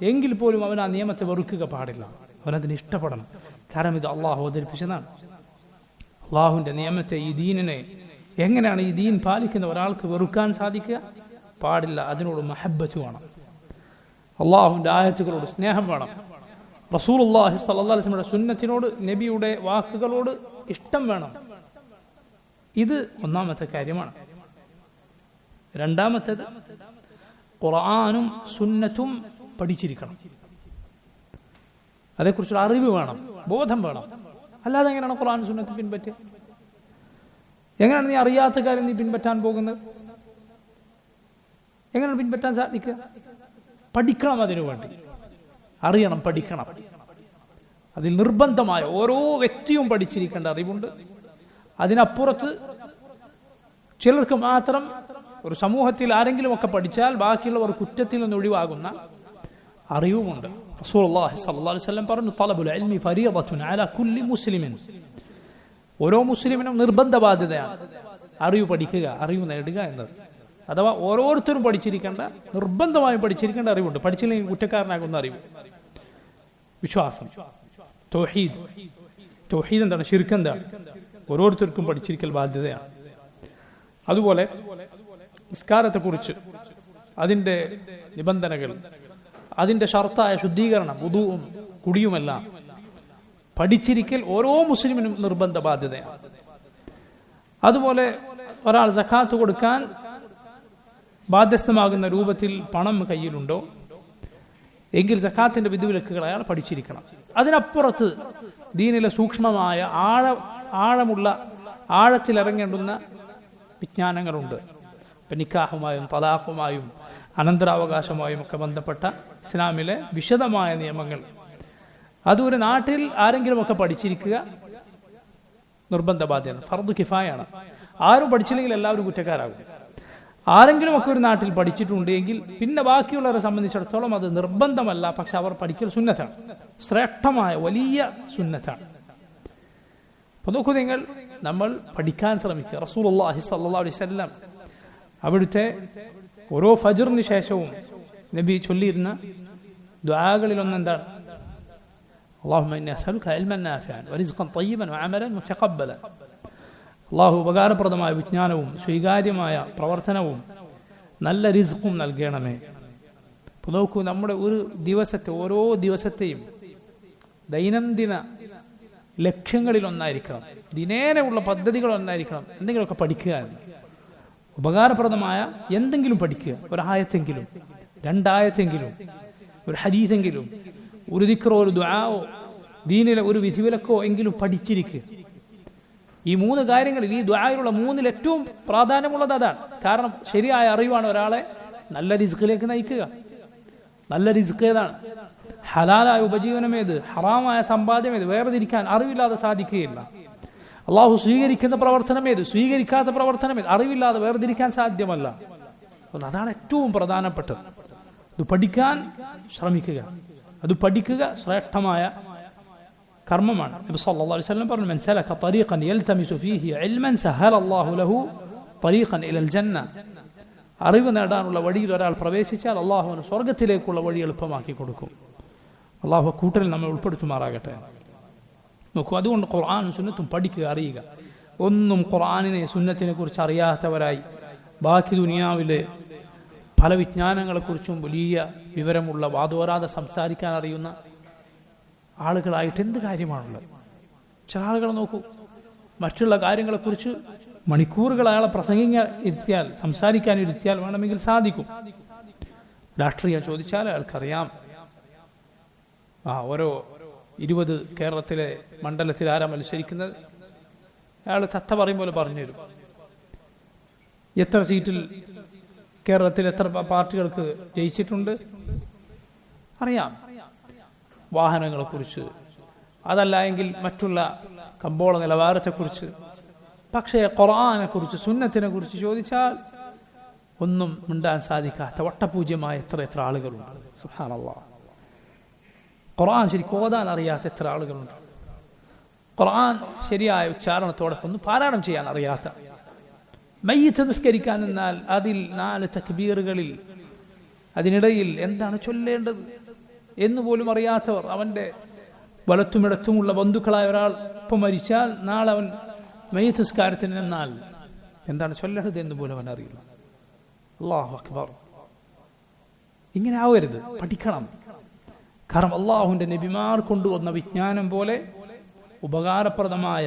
എങ്കിൽ പോലും അവൻ ആ നിയമത്തെ വെറുക്കുക പാടില്ല, അവനതിന് ഇഷ്ടപ്പെടണം. കാരണം ഇത് അള്ളാഹു അവതരിപ്പിച്ചതാണ്. അള്ളാഹുവിന്റെ നിയമത്തെ, ഈ ദീനിനെ എങ്ങനെയാണ് ഈ ദീൻ പാലിക്കുന്ന ഒരാൾക്ക് വെറുക്കാൻ സാധിക്കുക? പാടില്ല. അതിനോട് മഹബ്ബത്ത് വേണം, അള്ളാഹുവിന്റെ ആയത്തുകളോട് സ്നേഹം വേണം, റസൂലുള്ളാഹി സ്വല്ലല്ലാഹു അലൈഹി വസല്ലമയുടെ സുന്നത്തിനോട്, നബിയുടെ വാക്കുകളോട് ഇഷ്ടം വേണം. ഇത് ഒന്നാമത്തെ കാര്യമാണ്. രണ്ടാമത്തേത്, ഖുർആനും സുന്നത്തും പഠിച്ചിരിക്കണം, അതേക്കുറിച്ചുള്ള അറിവ് വേണം, ബോധം വേണം. അല്ലാതെ എങ്ങനെയാണ് ഖുർആനും സുന്നത്തും പിൻപറ്റുക? എങ്ങനെയാണ് നീ അറിയാത്ത കാര്യം നീ പിൻപറ്റാൻ പോകുന്നത്? എങ്ങനെയാണ് പിൻപറ്റാൻ സാധിക്കുക? പഠിക്കണം, അതിനു വേണ്ടി അറിയണം, പഠിക്കണം. അതിൽ നിർബന്ധമായ ഓരോ വ്യക്തിയും പഠിച്ചിരിക്കേണ്ട അറിവുണ്ട്. അതിനപ്പുറത്ത് ചിലർക്ക് മാത്രം, ഒരു സമൂഹത്തിൽ ആരെങ്കിലുമൊക്കെ പഠിച്ചാൽ ബാക്കിയുള്ളവർ കുറ്റത്തിൽ നിന്ന് ഒഴിവാകുന്ന അറിവുമുണ്ട്. റസൂലുള്ളാഹി സ്വല്ലല്ലാഹു അലൈഹി വസല്ലം പറഞ്ഞു, തലബുൽ ഇൽമി ഫരീദത്തുൻ അലാ കുല്ലി മുസ്ലിമിൻ, ഓരോ മുസ്ലിമിനും നിർബന്ധ ബാധ്യതയാണ് അറിവ് പഠിക്കുക, അറിവ് നേടുക എന്നത്. അഥവാ ഓരോരുത്തരും പഠിച്ചിരിക്കേണ്ട, നിർബന്ധമായും പഠിച്ചിരിക്കേണ്ട അറിവുണ്ട്. പഠിച്ചില്ലെങ്കിൽ കുറ്റക്കാരനാകുന്ന അറിവ്. വിശ്വാസം, തൗഹീദ്. തൗഹീദ് എന്താണ്? ശിർക്ക് എന്താണ്? ഓരോരുത്തർക്കും പഠിച്ചിരിക്കൽ ബാധ്യതയാണ്. അതുപോലെ നിസ്കാരത്തെക്കുറിച്ച്, അതിന്റെ നിബന്ധനകൾ, അതിന്റെ ഷർത്തായ ശുദ്ധീകരണം, വുദൂഉം കുടിയുമെല്ലാം പഠിച്ചിരിക്കൽ ഓരോ മുസ്ലിമിനും നിർബന്ധ ബാധ്യതയാണ്. അതുപോലെ ഒരാൾ സക്കാത്ത് കൊടുക്കാൻ ബാധ്യസ്ഥമാകുന്ന രൂപത്തിൽ പണം കയ്യിലുണ്ടോ എങ്കിൽ സക്കാത്തിന്റെ വിധിവിലക്കുകൾ അയാൾ പഠിച്ചിരിക്കണം. അതിനപ്പുറത്ത് ദീനിലെ സൂക്ഷ്മമായ ആഴമുള്ള ആഴത്തിലിറങ്ങേണ്ടുന്ന വിജ്ഞാനങ്ങളുണ്ട്. നിക്കാഹുമായും തലാഖുമായും അനന്തരാവകാശമായും ഒക്കെ ബന്ധപ്പെട്ട ഇസ്ലാമിലെ വിശദമായ നിയമങ്ങൾ, അതൊരു നാട്ടിൽ ആരെങ്കിലും ഒക്കെ പഠിച്ചിരിക്കുക നിർബന്ധ ബാധ്യത, ഫർദ് കിഫായാണ്. ആരും പഠിച്ചില്ലെങ്കിൽ എല്ലാവരും കുറ്റക്കാരാകും. ആരെങ്കിലും ഒക്കെ ഒരു നാട്ടിൽ പഠിച്ചിട്ടുണ്ടെങ്കിൽ പിന്നെ ബാക്കിയുള്ളവരെ സംബന്ധിച്ചിടത്തോളം അത് നിർബന്ധമല്ല, പക്ഷെ അവർ പഠിക്കൽ സുന്നത്താണ്, ശ്രേഷ്ഠമായ വലിയ സുന്നത്താണ്. അപ്പൊ നോക്കൂ നിങ്ങൾ, നമ്മൾ പഠിക്കാൻ ശ്രമിക്കുക. റസൂലുള്ളാഹി സ്വല്ലല്ലാഹു അലൈഹി വസല്ലം അവിടുത്തെ ഓരോ ഫജ്റിന് ശേഷവും നബി ചൊല്ലിയിരുന്ന ദുആകളിൽ ഒന്നെന്താണ്? അല്ലാഹുമ്മ ഇന്നി അസ്അലുക ഇൽമൻ നാഫിഅൻ വറിസ്ഖൻ തയ്യിബൻ വഅമലൻ മുതഖബ്ബലൻ. അല്ലാഹു ഉപകാരപ്രദമായ വിജ്ഞാനവും സ്വീകാര്യമായ പ്രവർത്തനവും നല്ല റിസ്ഖും നൽകണമേ. അപ്പോൾ നോക്കൂ, നമ്മുടെ ഒരു ദിവസത്തെ ഓരോ ദിവസത്തെയും ദൈനംദിന ലക്ഷ്യങ്ങളിലൊന്നായിരിക്കണം, ദിനേനയുള്ള പദ്ധതികളൊന്നായിരിക്കണം എന്തെങ്കിലുമൊക്കെ പഠിക്കുക എന്ന്. ഉപകാരപ്രദമായ എന്തെങ്കിലും പഠിക്കുക, ഒരായത്തെങ്കിലും, രണ്ടായത്തെങ്കിലും, ഒരു ഹദീസെങ്കിലും, ഒരു ദിക്റോ ഒരു ദുആഓ ദീനിലെ ഒരു വിധിവിലക്കോ എങ്കിലും പഠിച്ചിരിക്കുക. ഈ മൂന്ന് കാര്യങ്ങളിൽ, ഈ ദുആയിലുള്ള മൂന്നിൽ ഏറ്റവും പ്രാധാന്യമുള്ളത് അതാണ്. കാരണം ശരിയായ അറിവാണ് ഒരാളെ നല്ല റിസ്ഖിലേക്ക് നയിക്കുക. നല്ല റിസ്ഖ് ഏതാണ്? ഹലാലായ ഉപജീവനം ഏത്, ഹറാമായ സമ്പാദ്യം ഏത്, വേർതിരിക്കാൻ അറിവില്ലാതെ സാധിക്കുകയില്ല. അള്ളാഹു സ്വീകരിക്കുന്ന പ്രവർത്തനം ഏത്, സ്വീകരിക്കാത്ത പ്രവർത്തനം ഏത്, അറിവില്ലാതെ വേർതിരിക്കാൻ സാധ്യമല്ല. അതാണ് ഏറ്റവും പ്രധാനപ്പെട്ടത്. അത് പഠിക്കാൻ ശ്രമിക്കുക, അത് പഠിക്കുക ശ്രേഷ്ഠമായ കർമ്മമാണ്. നബി സല്ലല്ലാഹു അലൈഹി വസല്ലം പറഞ്ഞു, മൻ സലക തരീഖൻ യൽതമിസു ഫീഹി ഇൽമൻ സഹല അല്ലാഹു ലഹു തരീഖൻ ഇലൽ ജന്ന. അറിവ് നേടാനുള്ള വഴിയിൽ ഒരാൾ പ്രവേശിച്ചാൽ അള്ളാഹുവിന് സ്വർഗത്തിലേക്കുള്ള വഴി എളുപ്പമാക്കി കൊടുക്കും. അള്ളാഹു കൂട്ടരിൽ നമ്മൾ ഉൾപ്പെടുത്തുമാറാകട്ടെ. നോക്കൂ, അതുകൊണ്ട് ഖുർആനും സുന്നത്തും പഠിക്കുക, അറിയുക. ഒന്നും ഖുർആനിനെ സുന്നത്തിനെ കുറിച്ച് അറിയാത്തവരായി ബാക്കി ദുനിയാവിലെ പല വിജ്ഞാനങ്ങളെക്കുറിച്ചും വലിയ വിവരമുള്ള വാദോരാതെ സംസാരിക്കാൻ അറിയുന്ന ആളുകളായിട്ട് എന്ത് കാര്യമാണുള്ളത്? ചില ആളുകൾ നോക്കൂ, മറ്റുള്ള കാര്യങ്ങളെക്കുറിച്ച് മണിക്കൂറുകൾ അയാളെ പ്രസംഗിക്കാൻ ഇരുത്തിയാൽ, സംസാരിക്കാൻ ഇരുത്തിയാൽ വേണമെങ്കിൽ സാധിക്കും. രാഷ്ട്രീയം ചോദിച്ചാൽ അയാൾക്കറിയാം. ഓരോ 20 കേരളത്തിലെ മണ്ഡലത്തിൽ ആരാ മത്സരിക്കുന്നത്, അയാൾ തത്ത പറയും പോലെ പറഞ്ഞു തരും. എത്ര സീറ്റിൽ കേരളത്തിൽ എത്ര പാർട്ടികൾക്ക് ജയിച്ചിട്ടുണ്ട് അറിയാം. വാഹനങ്ങളെക്കുറിച്ച്, അതല്ല എങ്കിൽ മറ്റുള്ള കമ്പോള നിലവാരത്തെക്കുറിച്ച്. പക്ഷേ ഖുർആനെ കുറിച്ച്, സുന്നത്തിനെ കുറിച്ച് ചോദിച്ചാൽ ഒന്നും മിണ്ടാൻ സാധിക്കാത്ത വട്ടപൂജ്യമായ എത്ര ആളുകളുണ്ട്. സുബ്ഹാനല്ലാഹ്. ഖുർആൻ ശരിക്കും ഓതാൻ അറിയാത്ത എത്ര ആളുകളുണ്ട്. ഖുർആൻ ശരിയായ ഉച്ചാരണത്തോടെ ഒന്ന് പാരായണം ചെയ്യാൻ അറിയാത്ത, മയ്യിത്ത് നിസ്കരിക്കാൻ നിന്നാൽ അതിൽ 4 തക്ബീറുകളിൽ അതിനിടയിൽ എന്താണ് ചൊല്ലേണ്ടത് എന്നുപോലും അറിയാത്തവർ, അവന്റെ വലത്തുമിടത്തുമുള്ള ബന്ധുക്കളായ ഒരാൾ ഇപ്പം മരിച്ചാൽ നാളെ അവൻ മയ്യിത്ത് നിസ്കാരത്തിന് നിന്നാൽ എന്താണ് ചൊല്ലേണ്ടത് എന്ന് പോലും അവൻ അറിയില്ല. അല്ലാഹു അക്ബർ. ഇങ്ങനെ ആവരുത്, പഠിക്കണം. കാരണം അള്ളാഹുവിന്റെ നബിമാർ കൊണ്ടുവന്ന വിജ്ഞാനം പോലെ ഉപകാരപ്രദമായ,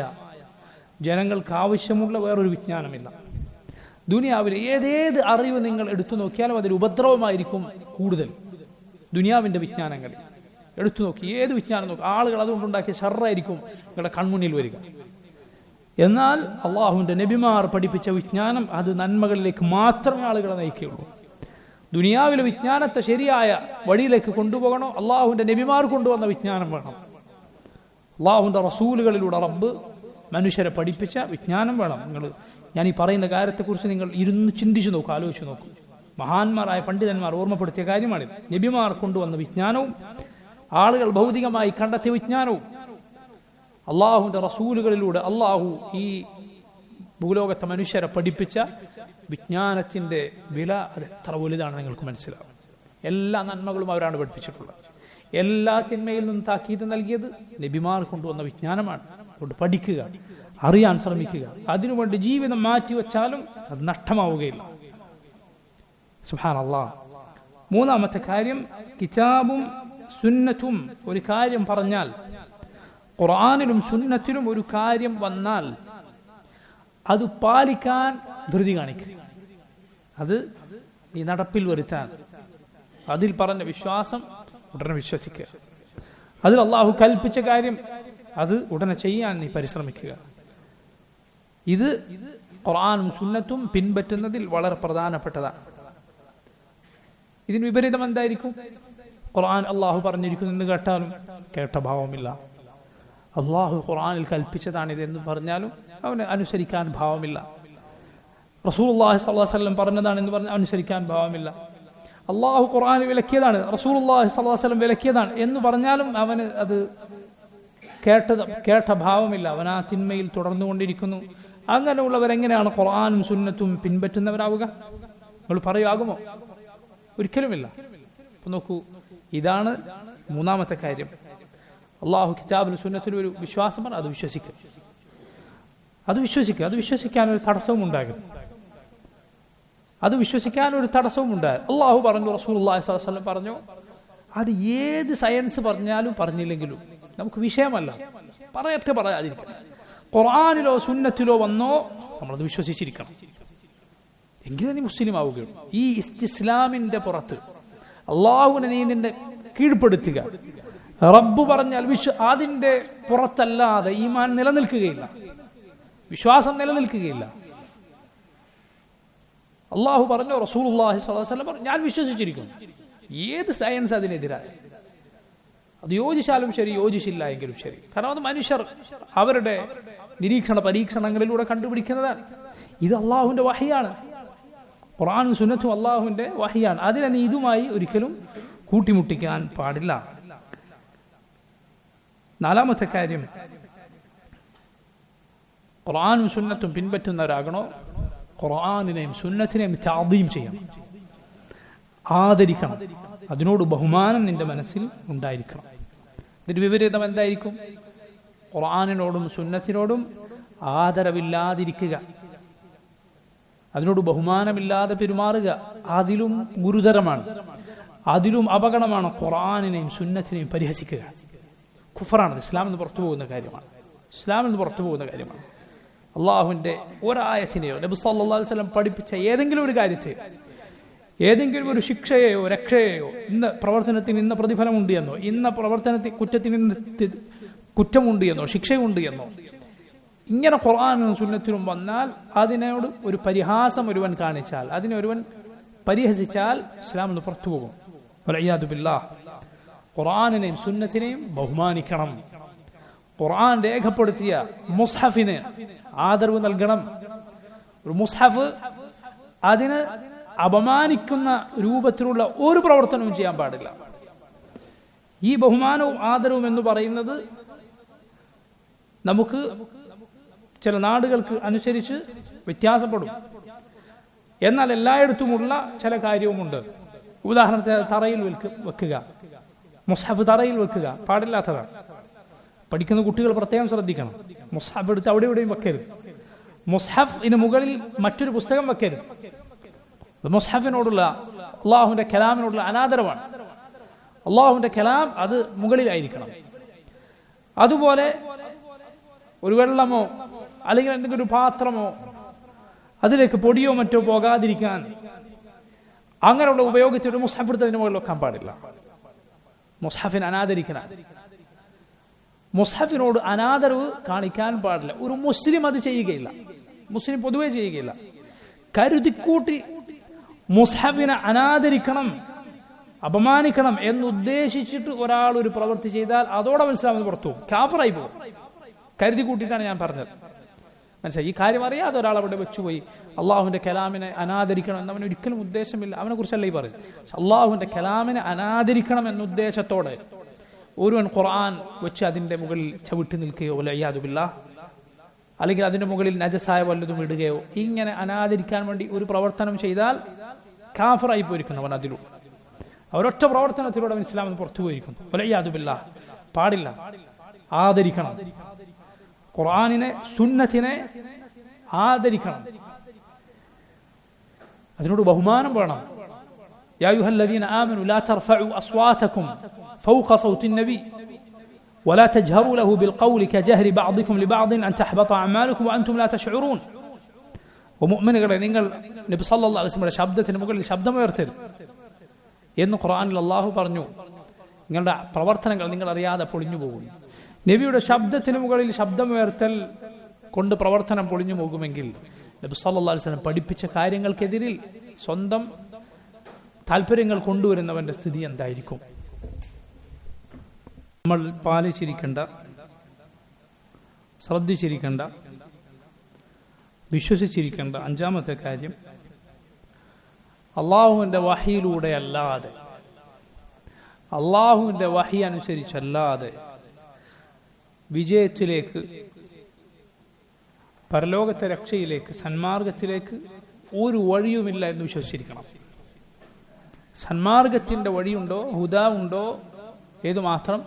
ജനങ്ങൾക്ക് ആവശ്യമുള്ള വേറൊരു വിജ്ഞാനമില്ല. ദുനിയാവിലെ ഏതേത് അറിവ് നിങ്ങൾ എടുത്തു നോക്കിയാലും അതിൽ ഉപദ്രവമായിരിക്കും കൂടുതൽ. ദുനിയാവിന്റെ വിജ്ഞാനങ്ങൾ എടുത്തു നോക്കി, ഏത് വിജ്ഞാനം നോക്കി, ആളുകൾ അതുകൊണ്ടുണ്ടാക്കിയ ഷർറായിരിക്കും നിങ്ങളുടെ കൺമുന്നിൽ വരിക. എന്നാൽ അള്ളാഹുവിന്റെ നബിമാർ പഠിപ്പിച്ച വിജ്ഞാനം അത് നന്മകളിലേക്ക് മാത്രമേ ആളുകളെ നയിക്കുകയുള്ളൂ. ദുനിയാവിലെ വിജ്ഞാനത്തെ ശരിയായ വഴിയിലേക്ക് കൊണ്ടുപോകണോ, അള്ളാഹുവിന്റെ നബിമാർ കൊണ്ടുവന്ന വിജ്ഞാനം വേണം. അള്ളാഹുവിന്റെ റസൂലുകളിലൂടെ റബ്ബ് മനുഷ്യരെ പഠിപ്പിച്ച വിജ്ഞാനം വേണം. ഞാൻ ഈ പറയുന്ന കാര്യത്തെക്കുറിച്ച് നിങ്ങൾ ഇരുന്ന് ചിന്തിച്ചു നോക്കൂ, ആലോചിച്ചു നോക്കൂ. മഹാന്മാരായ പണ്ഡിതന്മാർ ഓർമ്മപ്പെടുത്തിയ കാര്യമാണിത്. നബിമാർ കൊണ്ടുവന്ന വിജ്ഞാനവും ആളുകൾ ഭൗതികമായി കണ്ടെത്തിയ വിജ്ഞാനവും അള്ളാഹുവിന്റെ റസൂലുകളിലൂടെ അള്ളാഹു ഈ ഭൂലോകത്തെ മനുഷ്യരെ പഠിപ്പിച്ച വിജ്ഞാനത്തിന്റെ വില അത് എത്ര വലുതാണ് നിങ്ങൾക്ക് മനസ്സിലാവും. എല്ലാ നന്മകളും അവരാണ് പഠിപ്പിച്ചിട്ടുള്ളത്. എല്ലാ തിന്മയിൽ നിന്നും താക്കീത് നൽകിയത് നബിമാർ കൊണ്ടുവന്ന വിജ്ഞാനമാണ്. അതുകൊണ്ട് പഠിക്കുക, അറിയാൻ ശ്രമിക്കുക. അതിനുവേണ്ടി ജീവിതം മാറ്റിവെച്ചാലും അത് നഷ്ടമാവുകയില്ല. സുബ്ഹാനല്ലാഹ്. മൂന്നാമത്തെ കാര്യം, കിതാബും സുന്നത്തും. ഒരു കാര്യം പറഞ്ഞാൽ, ഖുർആനിലും സുന്നത്തിലും ഒരു കാര്യം വന്നാൽ അത് പാലിക്കാൻ ധൃതി കാണിക്കുക, അത് ഈ നടപ്പിൽ വരുത്താൻ, അതിൽ പറഞ്ഞ വിശ്വാസം ഉടനെ വിശ്വസിക്കുക, അതിൽ അള്ളാഹു കൽപ്പിച്ച കാര്യം അത് ഉടനെ ചെയ്യാൻ നീ പരിശ്രമിക്കുക. ഇത് ഖുർആനും സുന്നത്തും പിൻപറ്റുന്നതിൽ വളരെ പ്രധാനപ്പെട്ടതാണ്. ഇതിന് വിപരീതം എന്തായിരിക്കും? ഖുർആൻ അള്ളാഹു പറഞ്ഞിരിക്കുന്നു എന്ന് കേട്ടാലും കേട്ട ഭാവമില്ല. അള്ളാഹു ഖുർആനിൽ കൽപ്പിച്ചതാണിത് എന്ന് പറഞ്ഞാലും അവന് അനുസരിക്കാൻ ഭാവമില്ല. റസൂലുള്ളാഹി സ്വല്ലല്ലാഹു അലൈഹി വസല്ലം പറഞ്ഞതാണെന്ന് പറഞ്ഞ് അനുസരിക്കാൻ ഭാവമില്ല. അള്ളാഹു ഖുർആനിൽ വിലക്കിയതാണ്, റസൂലുള്ളാഹി സ്വല്ലല്ലാഹു അലൈഹി വസല്ലം വിലക്കിയതാണ് എന്ന് പറഞ്ഞാലും അവന് അത് കേട്ട ഭാവമില്ല. അവൻ ആ തിന്മയിൽ തുടർന്നുകൊണ്ടിരിക്കുന്നു. അങ്ങനെയുള്ളവരെങ്ങനെയാണ് ഖുർആനും സുന്നത്തും പിൻപറ്റുന്നവരാവുക? നിങ്ങൾ പറയുമാകുമോ? ഒരിക്കലുമില്ല. അപ്പൊ നോക്കൂ, ഇതാണ് മൂന്നാമത്തെ കാര്യം. അള്ളാഹു കിതാബിലും സുന്നത്തിലും ഒരു വിശ്വാസമാണ്. അത് വിശ്വസിക്കുക. അത് വിശ്വസിക്കാൻ ഒരു തടസ്സവും ഉണ്ടാകരുത്. അത് വിശ്വസിക്കാൻ ഒരു തടസ്സവും ഉണ്ടാകും. അള്ളാഹു പറഞ്ഞു, റസൂലുള്ളാഹി സ്വല്ലല്ലാഹു അലൈഹി വസല്ലം പറഞ്ഞു. അത് ഏത് സയൻസ് പറഞ്ഞാലും പറഞ്ഞില്ലെങ്കിലും നമുക്ക് വിഷയമല്ല. പറയട്ടെ, പറയാതിരിക്കണം. ഖുർആനിലോ സുന്നത്തിലോ വന്നോ നമ്മളത് വിശ്വസിച്ചിരിക്കണം. എങ്കിലും നീ മുസ്ലിം ആവുകയുള്ളൂ. ഈ ഇസ്തിസ്ലാമിന്റെ പുറത്ത് അള്ളാഹുവിനെ നീ നിന്റെ കീഴ്പ്പെടുത്തുക. റബ്ബ് പറഞ്ഞാൽ അതിന്റെ പുറത്തല്ലാതെ ഈമാൻ നിലനിൽക്കുകയില്ല, വിശ്വാസം നിലനിൽക്കുകയില്ല. അള്ളാഹു പറഞ്ഞു, റസൂലുള്ളാഹി സ്വല്ലല്ലാഹു അലൈഹി വസല്ലം പറഞ്ഞു, ഞാൻ വിശ്വസിച്ചിരിക്കുന്നു. ഏത് സയൻസ് അതിനെതിരായ, അത് യോജിച്ചാലും ശരി, യോജിച്ചില്ല എങ്കിലും ശരി. കാരണം അത് മനുഷ്യർ അവരുടെ പരീക്ഷണങ്ങളിലൂടെ കണ്ടുപിടിക്കുന്നതാണ്. ഇത് അള്ളാഹുവിന്റെ വഹിയാണ്. ഖുർആനും സുന്നത്തും അള്ളാഹുവിന്റെ വഹിയാണ്. അതിനെ നീ ഇതുമായി ഒരിക്കലും കൂട്ടിമുട്ടിക്കാൻ പാടില്ല. നാലാമത്തെ കാര്യം, ഖുർആനും സുന്നത്തും പിൻപറ്റുന്നവരാകണോ, ഖുർആനിനെയും സുന്നത്തിനെയും തഅദീം ചെയ്യണം, ആദരിക്കണം. അതിനോട് ബഹുമാനം നിന്റെ മനസ്സിൽ ഉണ്ടായിരിക്കണം. ഇതിന്റെ വിപരീതം എന്തായിരിക്കും? ഖുർആനിനോടും സുന്നത്തിനോടും ആദരവില്ലാതിരിക്കുക, അതിനോട് ബഹുമാനമില്ലാതെ പെരുമാറുക. അതിലും ഗുരുതരമാണ്, അതിലും അപകടമാണ് ഖുർആനിനെയും സുന്നത്തിനെയും പരിഹസിക്കുക. കുഫറാണ്. ഇസ്ലാമിൽ നിന്ന് പുറത്തു പോകുന്ന കാര്യമാണ്. അള്ളാഹുവിന്റെ ഒരായത്തിനെയോ നബി സല്ലല്ലാഹു അലൈഹി വസല്ലം പഠിപ്പിച്ച ഏതെങ്കിലും ഒരു കാര്യത്തെ, ഏതെങ്കിലും ഒരു ശിക്ഷയെയോ രക്ഷയെയോ, ഇന്ന പ്രവർത്തനത്തിന് ഇന്ന പ്രതിഫലമുണ്ട് എന്നോ, ഇന്ന പ്രവർത്തനത്തിൽ കുറ്റത്തിന് കുറ്റമുണ്ട് എന്നോ, ശിക്ഷയുണ്ട് എന്നോ, ഇങ്ങനെ ഖുർആനും സുന്നത്തിനും വന്നാൽ അതിനോട് ഒരു പരിഹാസം ഒരുവൻ കാണിച്ചാൽ, അതിനെ ഒരുവൻ പരിഹസിച്ചാൽ ഇസ്ലാമിൽ നിന്ന് പുറത്തു പോകും. വലഇയാദു ബില്ലാഹ്. ഖുർആനിനെയും സുന്നത്തിനെയും ബഹുമാനിക്കണം. ഖുർആൻ രേഖപ്പെടുത്തിയ മുസ്ഹഫിന് ആദരവ് നൽകണം. ഒരു മുസ്ഹഫ് അതിന് അപമാനിക്കുന്ന രൂപത്തിലുള്ള ഒരു പ്രവർത്തനവും ചെയ്യാൻ പാടില്ല. ഈ ബഹുമാനവും ആദരവും എന്ന് പറയുന്നത് നമുക്ക് ചില നാടുകൾക്ക് അനുസരിച്ച് വ്യത്യാസപ്പെടും. എന്നാൽ എല്ലായിടത്തുമുള്ള ചില കാര്യവുമുണ്ട്. ഉദാഹരണത്തിന് തറയിൽ വെക്കുക, മുസ്ഹഫ് തറയിൽ വെക്കുക പാടില്ലാത്തതാണ്. പഠിക്കുന്ന കുട്ടികൾ പ്രത്യേകം ശ്രദ്ധിക്കണം. മുസ്ഹഫ് എടുത്ത് അവിടെ ഇവിടെയും വെക്കരുത്. മുസ്ഹഫിന് മുകളിൽ മറ്റൊരു പുസ്തകം വെക്കരുത്. മുസ്ഹഫിനോടുള്ള അള്ളാഹുവിന്റെ കലാമിനോടുള്ള അനാദരവാണ്. അള്ളാഹുവിന്റെ കലാം അത് മുകളിലായിരിക്കണം. അതുപോലെ ഒരു വെള്ളമോ അല്ലെങ്കിൽ എന്തെങ്കിലും ഒരു പാത്രമോ അതിലേക്ക് പൊടിയോ മറ്റോ പോകാതിരിക്കാൻ അങ്ങനെയുള്ള ഉപയോഗിച്ച് ഒരു മുസ്ഹഫ് എടുത്തതിന് മുകളിൽ വെക്കാൻ പാടില്ല. മുസ്ഹഫിനെ അനാദരിക്കണം. മുസ്ഹഫിനോട് അനാദരവ് കാണിക്കാൻ പാടില്ല. ഒരു മുസ്ലിം അത് ചെയ്യുകയില്ല. മുസ്ലിം പൊതുവെ ചെയ്യുകയില്ല. കരുതിക്കൂട്ടി മുസ്ഹഫിനെ അനാദരിക്കണം, അപമാനിക്കണം എന്നുദ്ദേശിച്ചിട്ട് ഒരാൾ ഒരു പ്രവൃത്തി ചെയ്താൽ അതോടെ ഇസ്ലാമിൽ പുറത്തു പോകും, കാഫറായി പോകും. കരുതി കൂട്ടിയിട്ടാണ് ഞാൻ പറഞ്ഞത്. മനസ്സിലായി? ഈ കാര്യം അറിയാതെ ഒരാൾ അവിടെ വെച്ചുപോയി അള്ളാഹുവിന്റെ കലാമിനെ അനാദരിക്കണം എന്നവന് ഒരിക്കലും ഉദ്ദേശമില്ല. അവനെ കുറിച്ചല്ല ഈ പറയും. അള്ളാഹുവിന്റെ കലാമിനെ അനാദരിക്കണം എന്ന ഉദ്ദേശത്തോടെ ഒരുവൻ ഖുർആൻ വെച്ച് അതിന്റെ മുകളിൽ ചവിട്ടി നിൽക്കുകയോ വലഇയാദു ബില്ലാഹ്, അല്ലെങ്കിൽ അതിന്റെ മുകളിൽ നജസായ വല്ലതും ഇടുകയോ, ഇങ്ങനെ അനാദരിക്കാൻ വേണ്ടി ഒരു പ്രവർത്തനം ചെയ്താൽ കാഫറായി പോയിരിക്കുന്നവൻ. അതിലൂടെ അവരൊറ്റ പ്രവർത്തനത്തിലൂടെ അവൻ ഇസ്ലാമിൽ പുറത്തു പോയിരിക്കുന്നു. വലഇയാദു ബില്ലാഹ്. പാടില്ല. ആദരിക്കണം. ഖുർആനിനെ സുന്നത്തിനെ ആദരിക്കണം. അതിനോട് ബഹുമാനം വേണം. യാ അയ്യുഹല്ലദീന ആമനൂ ലാ തർഫഉ അസ്വാതകും ഫൗഖ സൗതി നബി വലാ തജ്ഹറൂ ലഹു ബിൽഖൗലി കജഹരി ബഅദികും ലിബഅദിൻ അൻ തഹ്ബത അഅമാലുകും വഅൻതും ലാ തശ്ഉറൂൻ. മുഅ്മിനുകളെ, നിങ്ങൾ നബി സല്ലല്ലാഹു അലൈഹി വസല്ലമയുടെ ശബ്ദത്തിന് മുകളിൽ ശബ്ദമുയർത്തരുത് എന്ന് ഖുർആനിൽ അല്ലാഹു പറഞ്ഞു. നിങ്ങളുടെ പ്രവർത്തനങ്ങൾ നിങ്ങൾ അറിയാതെ പൊളിഞ്ഞു പോകും. നബിയുടെ ശബ്ദത്തിന് മുകളിൽ ശബ്ദമുയർത്തൽ കൊണ്ട് പ്രവർത്തനം പൊളിഞ്ഞു പോകുമെങ്കിൽ നബി സല്ലല്ലാഹു അലൈഹി വസല്ലം പഠിപ്പിച്ച കാര്യങ്ങൾക്കെതിരിൽ സ്വന്തം താല്പര്യങ്ങൾ കൊണ്ടുവരുന്നവന്റെ സ്ഥിതി എന്തായിരിക്കും? നമ്മൾ പാലിച്ചിരിക്കേണ്ട, ശ്രദ്ധിച്ചിരിക്കേണ്ട വിശ്വസിച്ചിരിക്കേണ്ട അഞ്ചാമത്തെ കാര്യം, അള്ളാഹുവിൻ്റെ വഹിയിലൂടെ അല്ലാതെ, അള്ളാഹുവിൻ്റെ വഹി അനുസരിച്ചല്ലാതെ വിജയത്തിലേക്ക്, പരലോകത്തെ രക്ഷയിലേക്ക്, സന്മാർഗത്തിലേക്ക് ഒരു വഴിയുമില്ല എന്ന് വിശ്വസിച്ചിരിക്കണം. സന്മാർഗത്തിന്റെ വഴിയുണ്ടോ, ഹുദാ ഉണ്ടോ, ഏതു മാത്രം?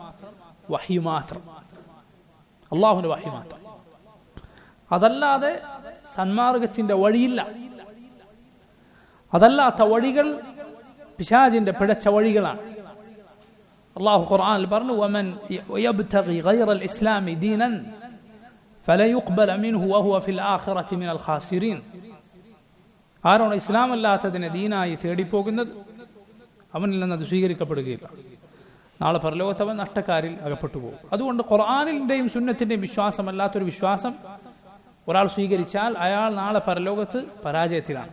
വഹി മാത്രം, അള്ളാഹുവിന്റെ വഹി മാത്രം. അതല്ലാതെ സന്മാർഗത്തിന്റെ വഴിയില്ല. അതല്ലാത്ത വഴികൾ പിശാചിന്റെ പിഴച്ച വഴികളാണ്. അള്ളാഹു ഖുർആനിൽ പറഞ്ഞു, വമൻ യബ്തഗി ഗൈറൽ ഇസ്ലാമി ദീനൻ ഫല യുഖ്ബല മിൻഹു വഹുവ ഫിൽ ആഖിറതി മിനൽ ഖാസിരീൻ. ആരാണ് ഇസ്ലാം അല്ലാത്തതിനെ ദീനായി തേടിപ്പോകുന്നത്, അവനിൽ നിന്ന് അത് സ്വീകരിക്കപ്പെടുകയില്ല. നാളെ പരലോകത്ത് അവൻ നഷ്ടക്കാരിൽ അകപ്പെട്ടു പോകും. അതുകൊണ്ട് ഖുർആനിന്റെയും സുന്നത്തിന്റെയും വിശ്വാസമല്ലാത്തൊരു വിശ്വാസം ഒരാൾ സ്വീകരിച്ചാൽ അയാൾ നാളെ പരലോകത്ത് പരാജയത്തിലാണ്.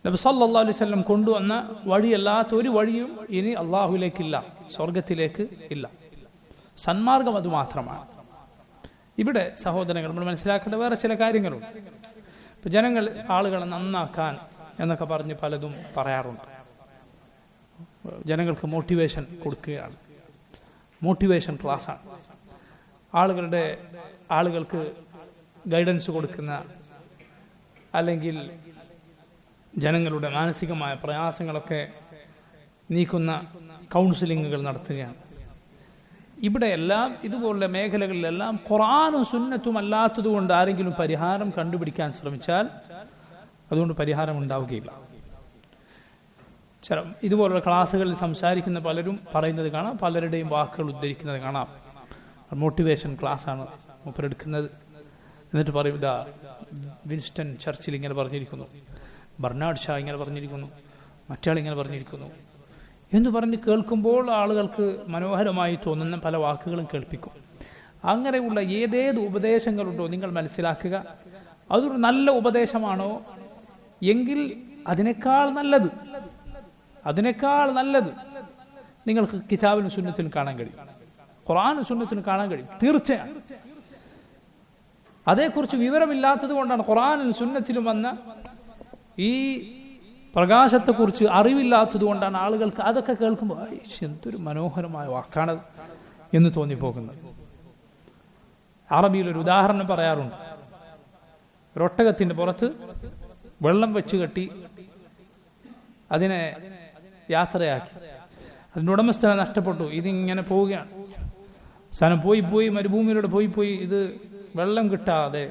നബി സല്ലല്ലാഹു അലൈഹി വസല്ലം കൊണ്ടുവന്ന വഴിയല്ലാത്ത ഒരു വഴിയും ഇനി അള്ളാഹുവിലേക്കില്ല, സ്വർഗത്തിലേക്ക് ഇല്ല. സന്മാർഗം അത് മാത്രമാണ്. ഇവിടെ സഹോദരങ്ങൾ നമ്മൾ മനസ്സിലാക്കേണ്ട വേറെ ചില കാര്യങ്ങളുണ്ട്. ഇപ്പൊ ജനങ്ങൾ ആളുകളെ നന്നാക്കാൻ എന്നൊക്കെ പറഞ്ഞ് പലതും പറയാറുണ്ട്. ജനങ്ങൾക്ക് മോട്ടിവേഷൻ കൊടുക്കുകയാണ്, മോട്ടിവേഷൻ ക്ലാസ്സാണ്, ആളുകൾക്ക് ഗൈഡൻസ് കൊടുക്കുന്ന, അല്ലെങ്കിൽ ജനങ്ങളുടെ മാനസികമായ പ്രയാസങ്ങളൊക്കെ നീക്കുന്ന കൗൺസിലിങ്ങുകൾ നടത്തുകയാണ്. ഇവിടെയെല്ലാം ഇതുപോലുള്ള മേഖലകളിലെല്ലാം ഖുർആനും സുന്നത്തും അല്ലാത്തതുകൊണ്ട് ആരെങ്കിലും പരിഹാരം കണ്ടുപിടിക്കാൻ ശ്രമിച്ചാൽ അതുകൊണ്ട് പരിഹാരം ഉണ്ടാവുകയില്ല. ഇതുപോലുള്ള ക്ലാസ്സുകളിൽ സംസാരിക്കുന്ന പലരും പറയുന്നത് കാണാം, പലരുടെയും വാക്കുകൾ ഉദ്ധരിക്കുന്നത് കാണാം. മോട്ടിവേഷൻ ക്ലാസ്സാണ് മൂപ്പരെടുക്കുന്നത്. എന്നിട്ട് പറയും, ഇതാ വിൻസ്റ്റൺ ചർച്ചിൽ ഇങ്ങനെ പറഞ്ഞിരിക്കുന്നു, ബർണാഡ് ഷാ ഇങ്ങനെ പറഞ്ഞിരിക്കുന്നു, മറ്റാൾ ഇങ്ങനെ പറഞ്ഞിരിക്കുന്നു എന്ന് പറഞ്ഞ് കേൾക്കുമ്പോൾ ആളുകൾക്ക് മനോഹരമായി തോന്നുന്ന പല വാക്കുകളും കേൾപ്പിക്കും. അങ്ങനെയുള്ള ഏതേത് ഉപദേശങ്ങളുണ്ടോ നിങ്ങൾ മനസ്സിലാക്കുക, അതൊരു നല്ല ഉപദേശമാണോ എങ്കിൽ അതിനേക്കാൾ നല്ലത് നിങ്ങൾക്ക് കിതാബിനും സുന്നത്തിനും കാണാൻ കഴിയും, ഖുർആനും സുന്നത്തിനും കാണാൻ കഴിയും. തീർച്ചയാണ്. അതേക്കുറിച്ച് വിവരമില്ലാത്തത് കൊണ്ടാണ് ഖുർആനും സുന്നത്തിലും വന്ന ഈ പ്രകാശത്തെക്കുറിച്ച് അറിവില്ലാത്തത് കൊണ്ടാണ് ആളുകൾക്ക് അതൊക്കെ കേൾക്കുമ്പോൾ എന്തൊരു മനോഹരമായ വാക്കാണത് എന്ന് തോന്നിപ്പോകുന്നത്. അറബിയിൽ ഒരു ഉദാഹരണം പറയാറുണ്ട്. ഒട്ടകത്തിന്റെ പുറത്ത് വെള്ളം വെച്ച് കെട്ടി അതിനെ യാത്രയാക്കി, അതിന്റെ ഉടമസ്ഥനെ നഷ്ടപ്പെട്ടു. ഇതിങ്ങനെ പോവുകയാണ്. സാധനം പോയി മരുഭൂമിയിലൂടെ പോയി ഇത് വെള്ളം കിട്ടാതെ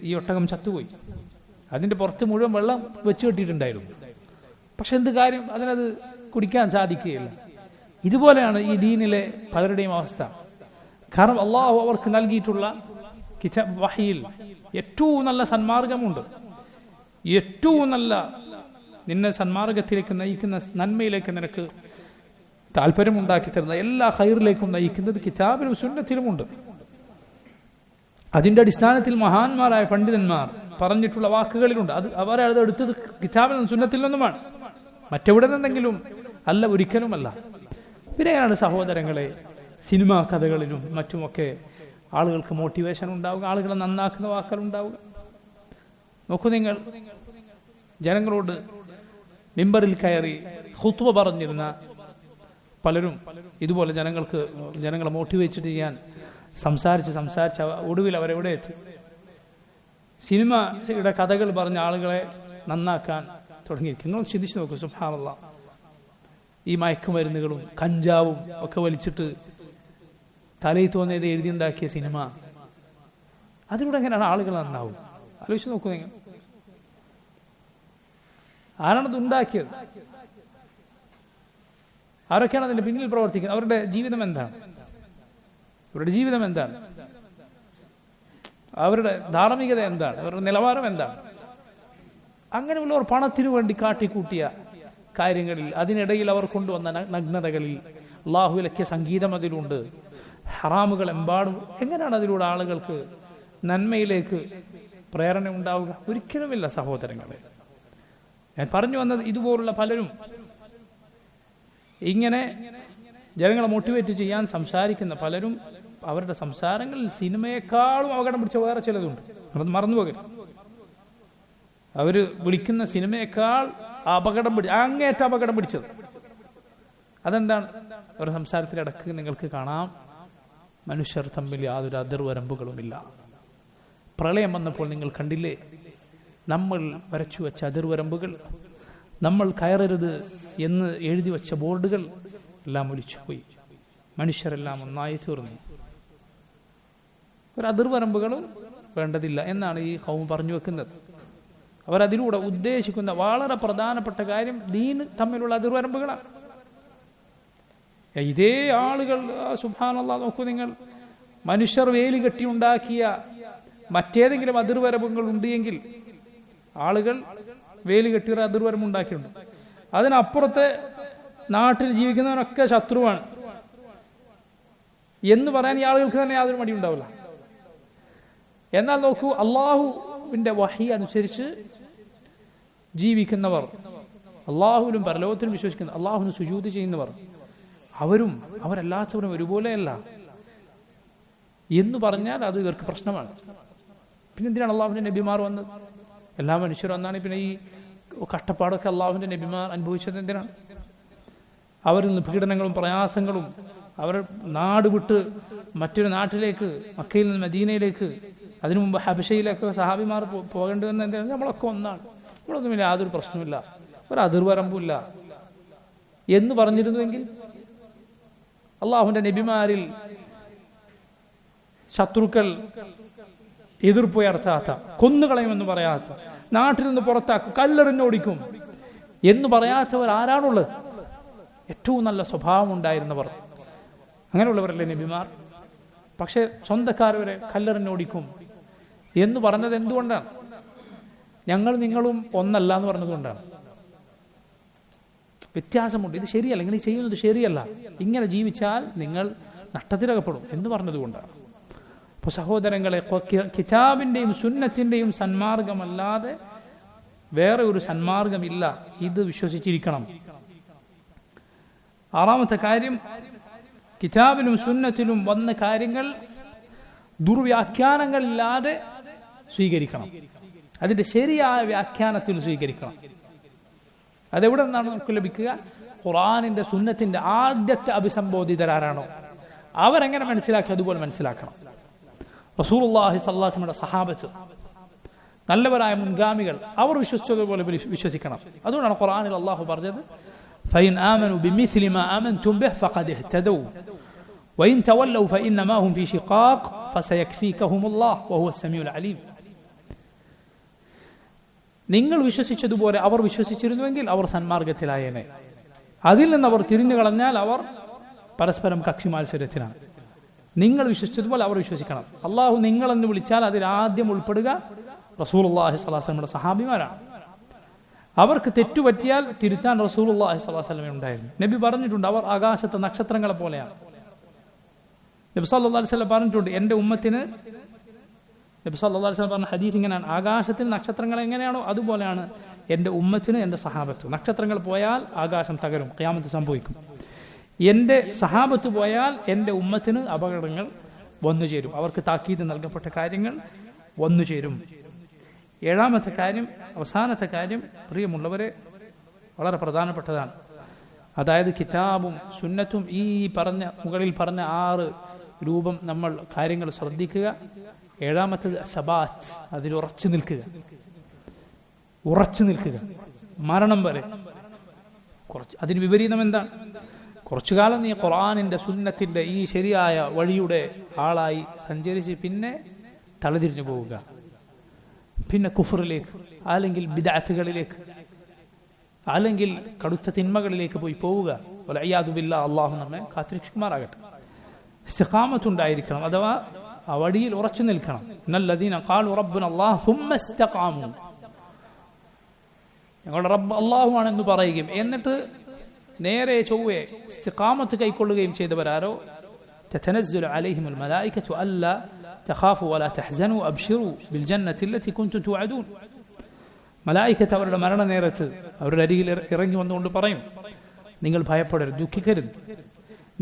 ഈ ഒട്ടകം ചത്തുപോയി. അതിന്റെ പുറത്ത് മുഴുവൻ വെള്ളം വെച്ച് കെട്ടിയിട്ടുണ്ടായിരുന്നു. പക്ഷെ എന്ത് കാര്യം, അതിനത് കുടിക്കാൻ സാധിക്കുകയില്ല. ഇതുപോലെയാണ് ഈ ദീനിലെ പലരുടെയും അവസ്ഥ. കാരണം അള്ളാഹു അവർക്ക് നൽകിയിട്ടുള്ള കിതാബ് വഹിയിൽ ഏറ്റവും നല്ല സന്മാർഗമുണ്ട്, ഏറ്റവും നല്ല നിന്നെ സന്മാർഗത്തിലേക്ക് നയിക്കുന്ന, നന്മയിലേക്ക് നിനക്ക് താല്പര്യമുണ്ടാക്കി തരുന്ന എല്ലാ ഖൈറിലേക്കും നയിക്കുന്നത് കിതാബിലും സുന്നത്തിലുമുണ്ട്. അതിന്റെ അടിസ്ഥാനത്തിൽ മഹാന്മാരായ പണ്ഡിതന്മാർ പറഞ്ഞിട്ടുള്ള വാക്കുകളിലുണ്ട്. അവരെ അത് എടുത്തത് കിതാബിലും സുന്നത്തിൽ നിന്നുമാണ്, മറ്റെവിടെ നിന്നെങ്കിലും അല്ല, ഒരിക്കലുമല്ല. പിന്നെയാണ് സഹോദരങ്ങളെ സിനിമാ കഥകളിലും മറ്റുമൊക്കെ ആളുകൾക്ക് മോട്ടിവേഷൻ ഉണ്ടാവുക, ആളുകളെ നന്നാക്കുന്ന വാക്കുകൾ ഉണ്ടാവുക. നോക്കൂ, നിങ്ങൾ ജനങ്ങളോട് മിമ്പറിൽ കയറി ഖുത്ബ പറഞ്ഞിരുന്ന പലരും ഇതുപോലെ ജനങ്ങളെ മോട്ടിവേറ്റ് ചെയ്യാൻ സംസാരിച്ച് ഒടുവിൽ അവരെവിടെ എത്തി? സിനിമയുടെ കഥകൾ പറഞ്ഞ ആളുകളെ നന്നാക്കാൻ തുടങ്ങിയിരിക്കും. നിങ്ങൾ ചിന്തിച്ചു നോക്കൂ, സുബ്ഹാനല്ലാഹ്. ഈ മയക്കുമരുന്നുകളും കഞ്ചാവും ഒക്കെ വലിച്ചിട്ട് തലയിൽ തോന്നിയത് എഴുതിയുണ്ടാക്കിയ സിനിമ, അതിലൂടെ എങ്ങനെയാണ് ആളുകൾ നന്നാവും? ആലോചിച്ച് നോക്കൂ നിങ്ങൾ. ആരാണത് ഉണ്ടാക്കിയത്? ആരൊക്കെയാണ് അതിന്റെ പിന്നിൽ പ്രവർത്തിക്കുന്നത്? അവരുടെ ജീവിതം എന്താണ്? അവരുടെ ധാർമ്മികത എന്താണ്? അവരുടെ നിലവാരം എന്താണ്? അങ്ങനെയുള്ളവർ പണത്തിനു വേണ്ടി കാട്ടിക്കൂട്ടിയ കാര്യങ്ങളിൽ, അതിനിടയിൽ അവർ കൊണ്ടുവന്ന നഗ്നതകളിൽ, അള്ളാഹു വിലക്കിയ സംഗീതം അതിലുണ്ട്, ഹറാമുകൾ എമ്പാടും. എങ്ങനെയാണ് അതിലൂടെ ആളുകൾക്ക് നന്മയിലേക്ക് പ്രേരണ ഉണ്ടാവുക? ഒരിക്കലുമില്ല സഹോദരങ്ങളെ. ഞാൻ പറഞ്ഞു വന്നത്, ഇതുപോലുള്ള പലരും ഇങ്ങനെ ജനങ്ങളെ മോട്ടിവേറ്റ് ചെയ്യാൻ സംസാരിക്കുന്ന പലരും അവരുടെ സംസാരങ്ങളിൽ സിനിമയെക്കാളും അപകടം പിടിച്ച വേറെ ചിലതുണ്ട്. അത് മറന്നുപോകരുത്. അവർ വിളിക്കുന്ന സിനിമയേക്കാൾ അങ്ങേറ്റ അപകടം പിടിച്ചത് അതെന്താണ്? അവരുടെ സംസാരത്തിലിടക്ക് നിങ്ങൾക്ക് കാണാം മനുഷ്യർ തമ്മിൽ യാതൊരു അതിർവരമ്പുകളുമില്ല. പ്രളയം വന്നപ്പോൾ നിങ്ങൾ കണ്ടില്ലേ, നമ്മൾ വരച്ചു വെച്ച അതിർവരമ്പുകൾ, നമ്മൾ കയറരുത് എന്ന് എഴുതി വെച്ച ബോർഡുകൾ എല്ലാം ഒലിച്ചുപോയി. മനുഷ്യരെല്ലാം ഒന്നായി തീർന്നു. ഒരു അതിർവരമ്പുകളും വേണ്ടതില്ല എന്നാണ് ഈ ഖൗം പറഞ്ഞു വെക്കുന്നത്. അവരതിലൂടെ ഉദ്ദേശിക്കുന്ന വളരെ പ്രധാനപ്പെട്ട കാര്യം ദീന് തമ്മിലുള്ള അതിർവരമ്പുകളാണ്. ഇതേ ആളുകൾ സുബ്ഹാനല്ലാഹ് നോക്കൂ നിങ്ങൾ, മനുഷ്യർ വേലി കെട്ടിയുണ്ടാക്കിയ മറ്റേതെങ്കിലും അതിർവരമ്പുകൾ ഉണ്ട് എങ്കിൽ ആളുകൾ വേലി കെട്ടിയ അതിർവരമ്പുണ്ടാക്കിയിട്ടുണ്ട്. അതിനപ്പുറത്തെ നാട്ടിൽ ജീവിക്കുന്നവനൊക്കെ ശത്രുവാണ് എന്ന് പറയാൻ ഈ ആളുകൾക്ക് തന്നെ യാതൊരു മടി ഉണ്ടാവില്ല. എന്നാൽ നോക്കൂ, അള്ളാഹുവിന്റെ വഹി അനുസരിച്ച് ജീവിക്കുന്നവർ, അള്ളാഹുവിലും പരലോകത്തിലും വിശ്വസിക്കുന്ന, അള്ളാഹുവിന് സുജൂദ് ചെയ്യുന്നവർ, അവരെല്ലാത്തവരും ഒരുപോലെയല്ല എന്ന് പറഞ്ഞാൽ അത് ഇവർക്ക് പ്രശ്നമാണ്. പിന്നെ എന്തിനാണ് അള്ളാഹുവിന്റെ നബിമാർ വന്നത്? എല്ലാ മനുഷ്യരും വന്നാണ്. പിന്നെ ഈ കഷ്ടപ്പാടൊക്കെ അള്ളാഹുവിന്റെ നബിമാർ അനുഭവിച്ചത് എന്തിനാണ്? അവരിൽ നിന്ന് പീഡനങ്ങളും പ്രയാസങ്ങളും, അവർ നാട് വിട്ട് മറ്റൊരു നാട്ടിലേക്ക്, മക്കയിൽ നിന്ന് മദീനയിലേക്ക്, അതിനു മുമ്പ് ഹബശയിലേക്ക് സഹാബിമാർ പോകേണ്ടി വന്ന എന്തിനാണ്? നമ്മളൊക്കെ ഒന്നാണ്, നമ്മളൊന്നുമില്ല, യാതൊരു പ്രശ്നമില്ല, ഒരു അതിർവരമ്പുമില്ല എന്ന് പറഞ്ഞിരുന്നുവെങ്കിൽ അള്ളാഹുവിന്റെ നബിമാരിൽ ശത്രുക്കൾ എതിർപ്പുയർത്താത്ത, കൊന്നുകളയുമെന്ന് പറയാത്ത, നാട്ടിൽ നിന്ന് പുറത്താക്കും, കല്ലെറിഞ്ഞോടിക്കും എന്ന് പറയാത്തവർ ആരാണുള്ളത്? ഏറ്റവും നല്ല സ്വഭാവം ഉണ്ടായിരുന്നവർ, അങ്ങനെയുള്ളവരല്ലേ നബിമാർ? പക്ഷെ സ്വന്തക്കാരവരെ കല്ലെറിഞ്ഞോടിക്കും എന്ന് പറഞ്ഞത് എന്തുകൊണ്ടാണ്? ഞങ്ങൾ നിങ്ങളും ഒന്നല്ല എന്ന് പറഞ്ഞതുകൊണ്ടാണ്. വ്യത്യാസമുണ്ട്, ഇത് ശരിയല്ല, ഇങ്ങനെ ചെയ്യുന്നത് ശരിയല്ല, ഇങ്ങനെ ജീവിച്ചാൽ നിങ്ങൾ നഷ്ടത്തിലകപ്പെടും എന്ന് പറഞ്ഞതുകൊണ്ടാണ്. അപ്പൊ സഹോദരങ്ങളെ, കിതാബിന്റെയും സുന്നത്തിന്റെയും സന്മാർഗമല്ലാതെ വേറെ ഒരു സന്മാർഗമില്ല. ഇത് വിശ്വസിച്ചിരിക്കണം. ആറാമത്തെ കാര്യം, കിതാബിലും സുന്നത്തിലും വന്ന കാര്യങ്ങൾ ദുർവ്യാഖ്യാനങ്ങളില്ലാതെ സ്വീകരിക്കണം. അതിന്റെ ശരിയായ വ്യാഖ്യാനത്തിൽ സ്വീകരിക്കണം. അതെവിടെ നിന്നാണ് നമുക്ക് ലഭിക്കുക? ഖുർആനിന്റെ സുന്നത്തിന്റെ ആദ്യത്തെ അഭിസംബോധിതരാരാണോ അവരെങ്ങനെ മനസ്സിലാക്കി അതുപോലെ മനസ്സിലാക്കണം. റസൂലുള്ളാഹി സ്വല്ലല്ലാഹു അലൈഹി വസല്ലമയുടെ സഹാബത്ത്, നല്ലവരായ മുൻഗാമികൾ, അവർ വിശ്വസിച്ചതുപോലെ വിശ്വസിക്കണം. അതുകൊണ്ടാണ് ഖുർആനിൽ അല്ലാഹു പറഞ്ഞത്, فإن آمنوا بمثل ما آمنتم به فقد اهتدوا وإن تولوا فإنما هم في شقاق فسيكفيكهم الله وهو السميع العليم. നിങ്ങൾ വിശ്വസിച്ചതുപോലെ അവർ വിശ്വസിച്ചിരുന്നുവെങ്കിൽ അവർ സന്മാർഗത്തിലായേനെ. അതിൽ നിന്ന് അവർ തിരിഞ്ഞു കളഞ്ഞാൽ അവർ പരസ്പരം കക്ഷി മത്സരത്തിനാണ്. നിങ്ങൾ വിശ്വസിച്ചതുപോലെ അവർ വിശ്വസിക്കണം. അള്ളാഹു നിങ്ങളെന്ന് വിളിച്ചാൽ അതിൽ ആദ്യം ഉൾപ്പെടുക റസൂലുള്ളാഹി സ്വല്ലല്ലാഹു അലൈഹി വസല്ലമയുടെ സഹാബിമാരാണ്. അവർക്ക് തെറ്റുപറ്റിയാൽ തിരുത്താൻ റസൂലുള്ളാഹി സ്വല്ലല്ലാഹു അലൈഹി വസല്ലം ഉണ്ടായിരുന്നു. നബി പറഞ്ഞിട്ടുണ്ട്, അവർ ആകാശത്തെ നക്ഷത്രങ്ങളെ പോലെയാണ്. നബി സല്ലല്ലാഹു അലൈഹി വസല്ലം പറഞ്ഞിട്ടുണ്ട്, എന്റെ ഉമ്മത്തിന്, നബി സല്ലല്ലാഹു അലൈഹി വസല്ലം പറഞ്ഞ ഹദീസ് ഇങ്ങനെയാണ്, ആകാശത്തിൽ നക്ഷത്രങ്ങൾ എങ്ങനെയാണോ അതുപോലെയാണ് എന്റെ ഉമ്മത്തിന് എന്റെ സഹാബത്ത്. നക്ഷത്രങ്ങൾ പോയാൽ ആകാശം തകരും, ഖിയാമത്ത് സംഭവിക്കും. എന്റെ സഹാബത്ത് പോയാൽ എന്റെ ഉമ്മത്തിന് അപകടങ്ങൾ വന്നു ചേരും, അവർക്ക് താക്കീത് നൽകപ്പെട്ട കാര്യങ്ങൾ വന്നു ചേരും. ഏഴാമത്തെ കാര്യം, അവസാനത്തെ കാര്യം, പ്രിയമുള്ളവരെ, വളരെ പ്രധാനപ്പെട്ടതാണ്. അതായത് കിതാബും സുന്നത്തും, ഈ മുകളിൽ പറഞ്ഞ 6 രൂപം നമ്മൾ കാര്യങ്ങൾ ശ്രദ്ധിക്കുക. ഏഴാമത്തേത് സബാത്ത്, അതിൽ ഉറച്ചു നിൽക്കുക മരണം വരെ. അതിന് വിപരീതം എന്താണ്? കുറച്ചു കാലം നീ ഖുർആനിന്റെ സുന്നത്തിന്റെ ഈ ശരിയായ വഴിയുടെ ആളായി സഞ്ചരിച്ച് പിന്നെ തലതിരിഞ്ഞു പോവുക, പിന്നെ കുഫറിലേക്ക്, അല്ലെങ്കിൽ ബിദ്അത്തുകളിലേക്ക്, അല്ലെങ്കിൽ കടുത്ത തിന്മകളിലേക്ക് പോവുക. വലഇയാദു ബില്ലാഹ്, അല്ലാഹു നമ്മെ കാത്തിരക്ഷിക്കുമാറാകട്ടെ. ഇസ്തിഖാമത്ത് ഉണ്ടായിരിക്കണം, അഥവാ ആ വഴിയിൽ ഉറച്ചു നിൽക്കണം. ഇന്നല്ലദീന ഖാലു റബ്ബുന അല്ലാഹ് സുമ്മ ഇസ്തഖാമു, ഞങ്ങളുടെ റബ്ബ് അല്ലാഹു ആണെന്ന് പറയുകയും എന്നിട്ട് നേരെ ചൊവ്വേ ഇസ്തിഖാമത്ത് കൈക്കൊള്ളുകയും ചെയ്തവരാരോ, തതനസ്സലു അലൈഹിമുൽ മലായികതു അല്ലാ തഖാഫു വലാ തഹ്സനു അബ്ശിറു ബിൽ ജന്നത്തി അല്ലതി കുൻതും തുഅദൂൻ. മലായികത്ത് അവരുടെ മരണനേരത്ത് അവരുടെ അരികിൽ ഇറങ്ങി വന്നുകൊണ്ട് പറയും, നിങ്ങൾ ഭയപ്പെടരുത്, ദുഃഖിക്കരുത്,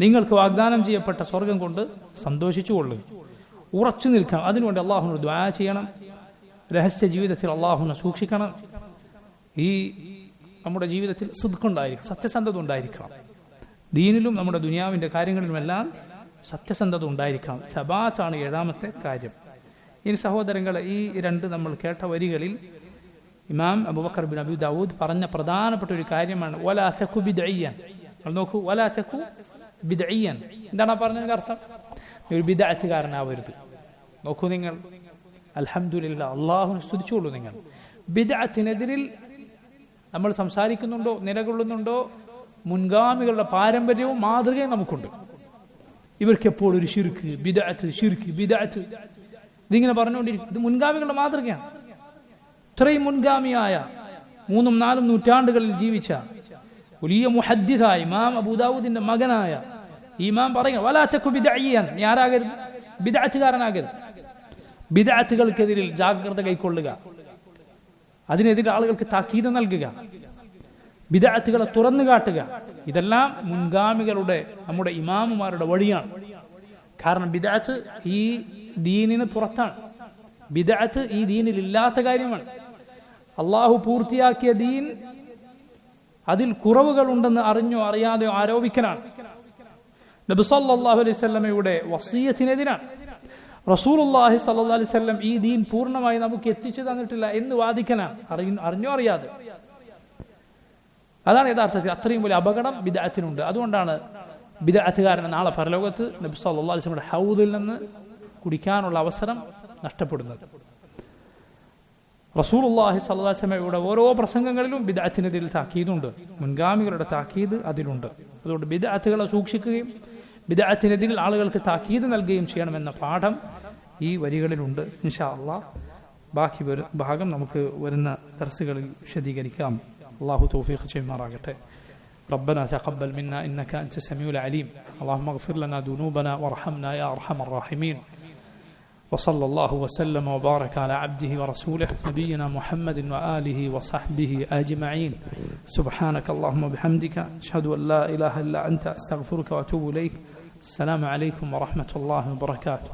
നിങ്ങൾക്ക് വാഗ്ദാനം ചെയ്യപ്പെട്ട സ്വർഗം കൊണ്ട് സന്തോഷിച്ചുകൊള്ളുക, ഉറച്ചു നിൽക്കണം. അതിനുവേണ്ടി അള്ളാഹുവിനോട് ദുആ ചെയ്യണം. രഹസ്യ ജീവിതത്തിൽ അള്ളാഹുവിനെ സൂക്ഷിക്കണം. ഈ നമ്മുടെ ജീവിതത്തിൽ സിദ്ഖുണ്ടായിരിക്കണം, സത്യസന്ധത ഉണ്ടായിരിക്കണം. ദീനിലും നമ്മുടെ ദുനിയാവിന്റെ കാര്യങ്ങളിലുമെല്ലാം സത്യസന്ധത ഉണ്ടായിരിക്കണം. സബാത്താണ് 7ാമത്തെ കാര്യം. ഇനി സഹോദരങ്ങളെ, ഈ 2 നമ്മൾ കേട്ട വരികളിൽ ഇമാം അബൂബക്കർ ബിൻ അബി ദാവൂദ് പറഞ്ഞ പ്രധാനപ്പെട്ട ഒരു കാര്യമാണ് വലാ തകു ബിദ്ഇയ്യൻ. നോക്കൂ, വലാ തകു ബിദ്ഇയ്യൻ എന്താണ് പറഞ്ഞതിന്റെ അർത്ഥം? ഒരു ബിദ്അത്തുകാരനാവരുത്. നോക്കൂ നിങ്ങൾ, അൽഹംദുലില്ലാഹ്, അള്ളാഹുവിനെ സ്തുതിച്ചോളൂ. നിങ്ങൾ ബിദ്അത്തിനെതിരിൽ നമ്മൾ സംസാരിക്കുന്നുണ്ടോ, നിലകൊള്ളുന്നുണ്ടോ? മുൻഗാമികളുടെ പാരമ്പര്യവും മാതൃകയും നമുക്കുണ്ട്. ഇവർക്ക് എപ്പോഴും ഒരു ശിർക്ക്, ബിദ്അത്ത് ഇതിങ്ങനെ പറഞ്ഞുകൊണ്ടിരിക്കും. ഇത് മുൻഗാമികളുടെ മാതൃകയാണ്. ഇത്രയും മുൻഗാമിയായ 3ഉം 4ഉം നൂറ്റാണ്ടുകളിൽ ജീവിച്ച വലിയ മുഹദ്ദിസായ ഇമാം അബൂദാവൂദിന്റെ മകനായ ഇമാം പറയുക വലാ തകു ബിദ്ഇയ്യൻ, നീ ആരാകരുത്? ബിദ്അത്തുകാരനാകരുത്. ബിദ്അത്തുകൾക്കെതിരിൽ ജാഗ്രത കൈക്കൊള്ളുക, അതിനെതിരെ ആളുകൾക്ക് താക്കീത് നൽകുക, ബിദ്അത്തുകളെ തുറന്നു കാട്ടുക. ഇതെല്ലാം മുൻഗാമികളുടെ, നമ്മുടെ ഇമാമുമാരുടെ വഴിയാണ്. കാരണം ബിദ്അത്ത് ഈ ദീനിന് പുറത്താണ്. ബിദ്അത്ത് ഈ ദീനിൽ ഇല്ലാത്ത കാര്യമാണ്. അള്ളാഹു പൂർത്തിയാക്കിയ ദീൻ അതിൽ കുറവുകൾ ഉണ്ടെന്ന് അറിഞ്ഞോ അറിയാതെയോ ആരോപിക്കലാണ്. നബി സല്ലല്ലാഹു അലൈഹി വസല്ലമയുടെ വസിയ്യത്തിനെതിരാണ്. റസൂലുള്ളാഹി സ്വല്ലല്ലാഹു അലൈഹി വസല്ലം ഈ ദീൻ പൂർണ്ണമായി നമുക്ക് എത്തിച്ചു തന്നിട്ടില്ല എന്ന് വാദിക്കലാണ്, അറിഞ്ഞോ അറിയാതെ. അതാണ് യഥാർത്ഥത്തിൽ അത്രയും വലിയ അപകടം ബിദ്അത്തിനുണ്ട്. അതുകൊണ്ടാണ് ബിദ്അത്തുകാരന് നാളെ പരലോകത്ത് നബി സല്ലല്ലാഹു അലൈഹി വസല്ലമയുടെ ഹൗദിൽ നിന്ന് കുടിക്കാനുള്ള അവസരം നഷ്ടപ്പെടുന്നത്. റസൂലുള്ളാഹി സ്വല്ലല്ലാഹു അലൈഹി വസല്ലമയുടെ ഓരോ പ്രസംഗങ്ങളിലും ബിദ്അത്തിനെതിരെ താക്കീതുണ്ട്, മുൻഗാമികളുടെ താക്കീത് അതിലുണ്ട്. അതുകൊണ്ട് ബിദ്അത്തുകളെ സൂക്ഷിക്കുകയും ബിദ്അത്തിനെതിരെ ആളുകൾക്ക് താക്കീത് നൽകുകയും ചെയ്യണമെന്ന പാഠം ഈ വരികളിലുണ്ട്. ഇൻഷാ അല്ലാഹ് ബാക്കി ഭാഗം നമുക്ക് വരുന്ന ദർസുകളിൽ വിശദീകരിക്കാം. അല്ലാഹു തൗഫീഖ് ചെയ്യുമാറാകട്ടെ. ربنا تقبل منا إنك أنت السميع العليم. اللهم اغفر لنا ذنوبنا وارحمنا يا أرحم الراحمين. وصلى الله وسلم وبارك على عبده ورسوله نبينا محمد وآله وصحبه أجمعين. سبحانك اللهم وبحمدك أشهد أن لا إله إلا أنت أستغفرك وأتوب إليك. السلام عليكم ورحمة الله وبركاته.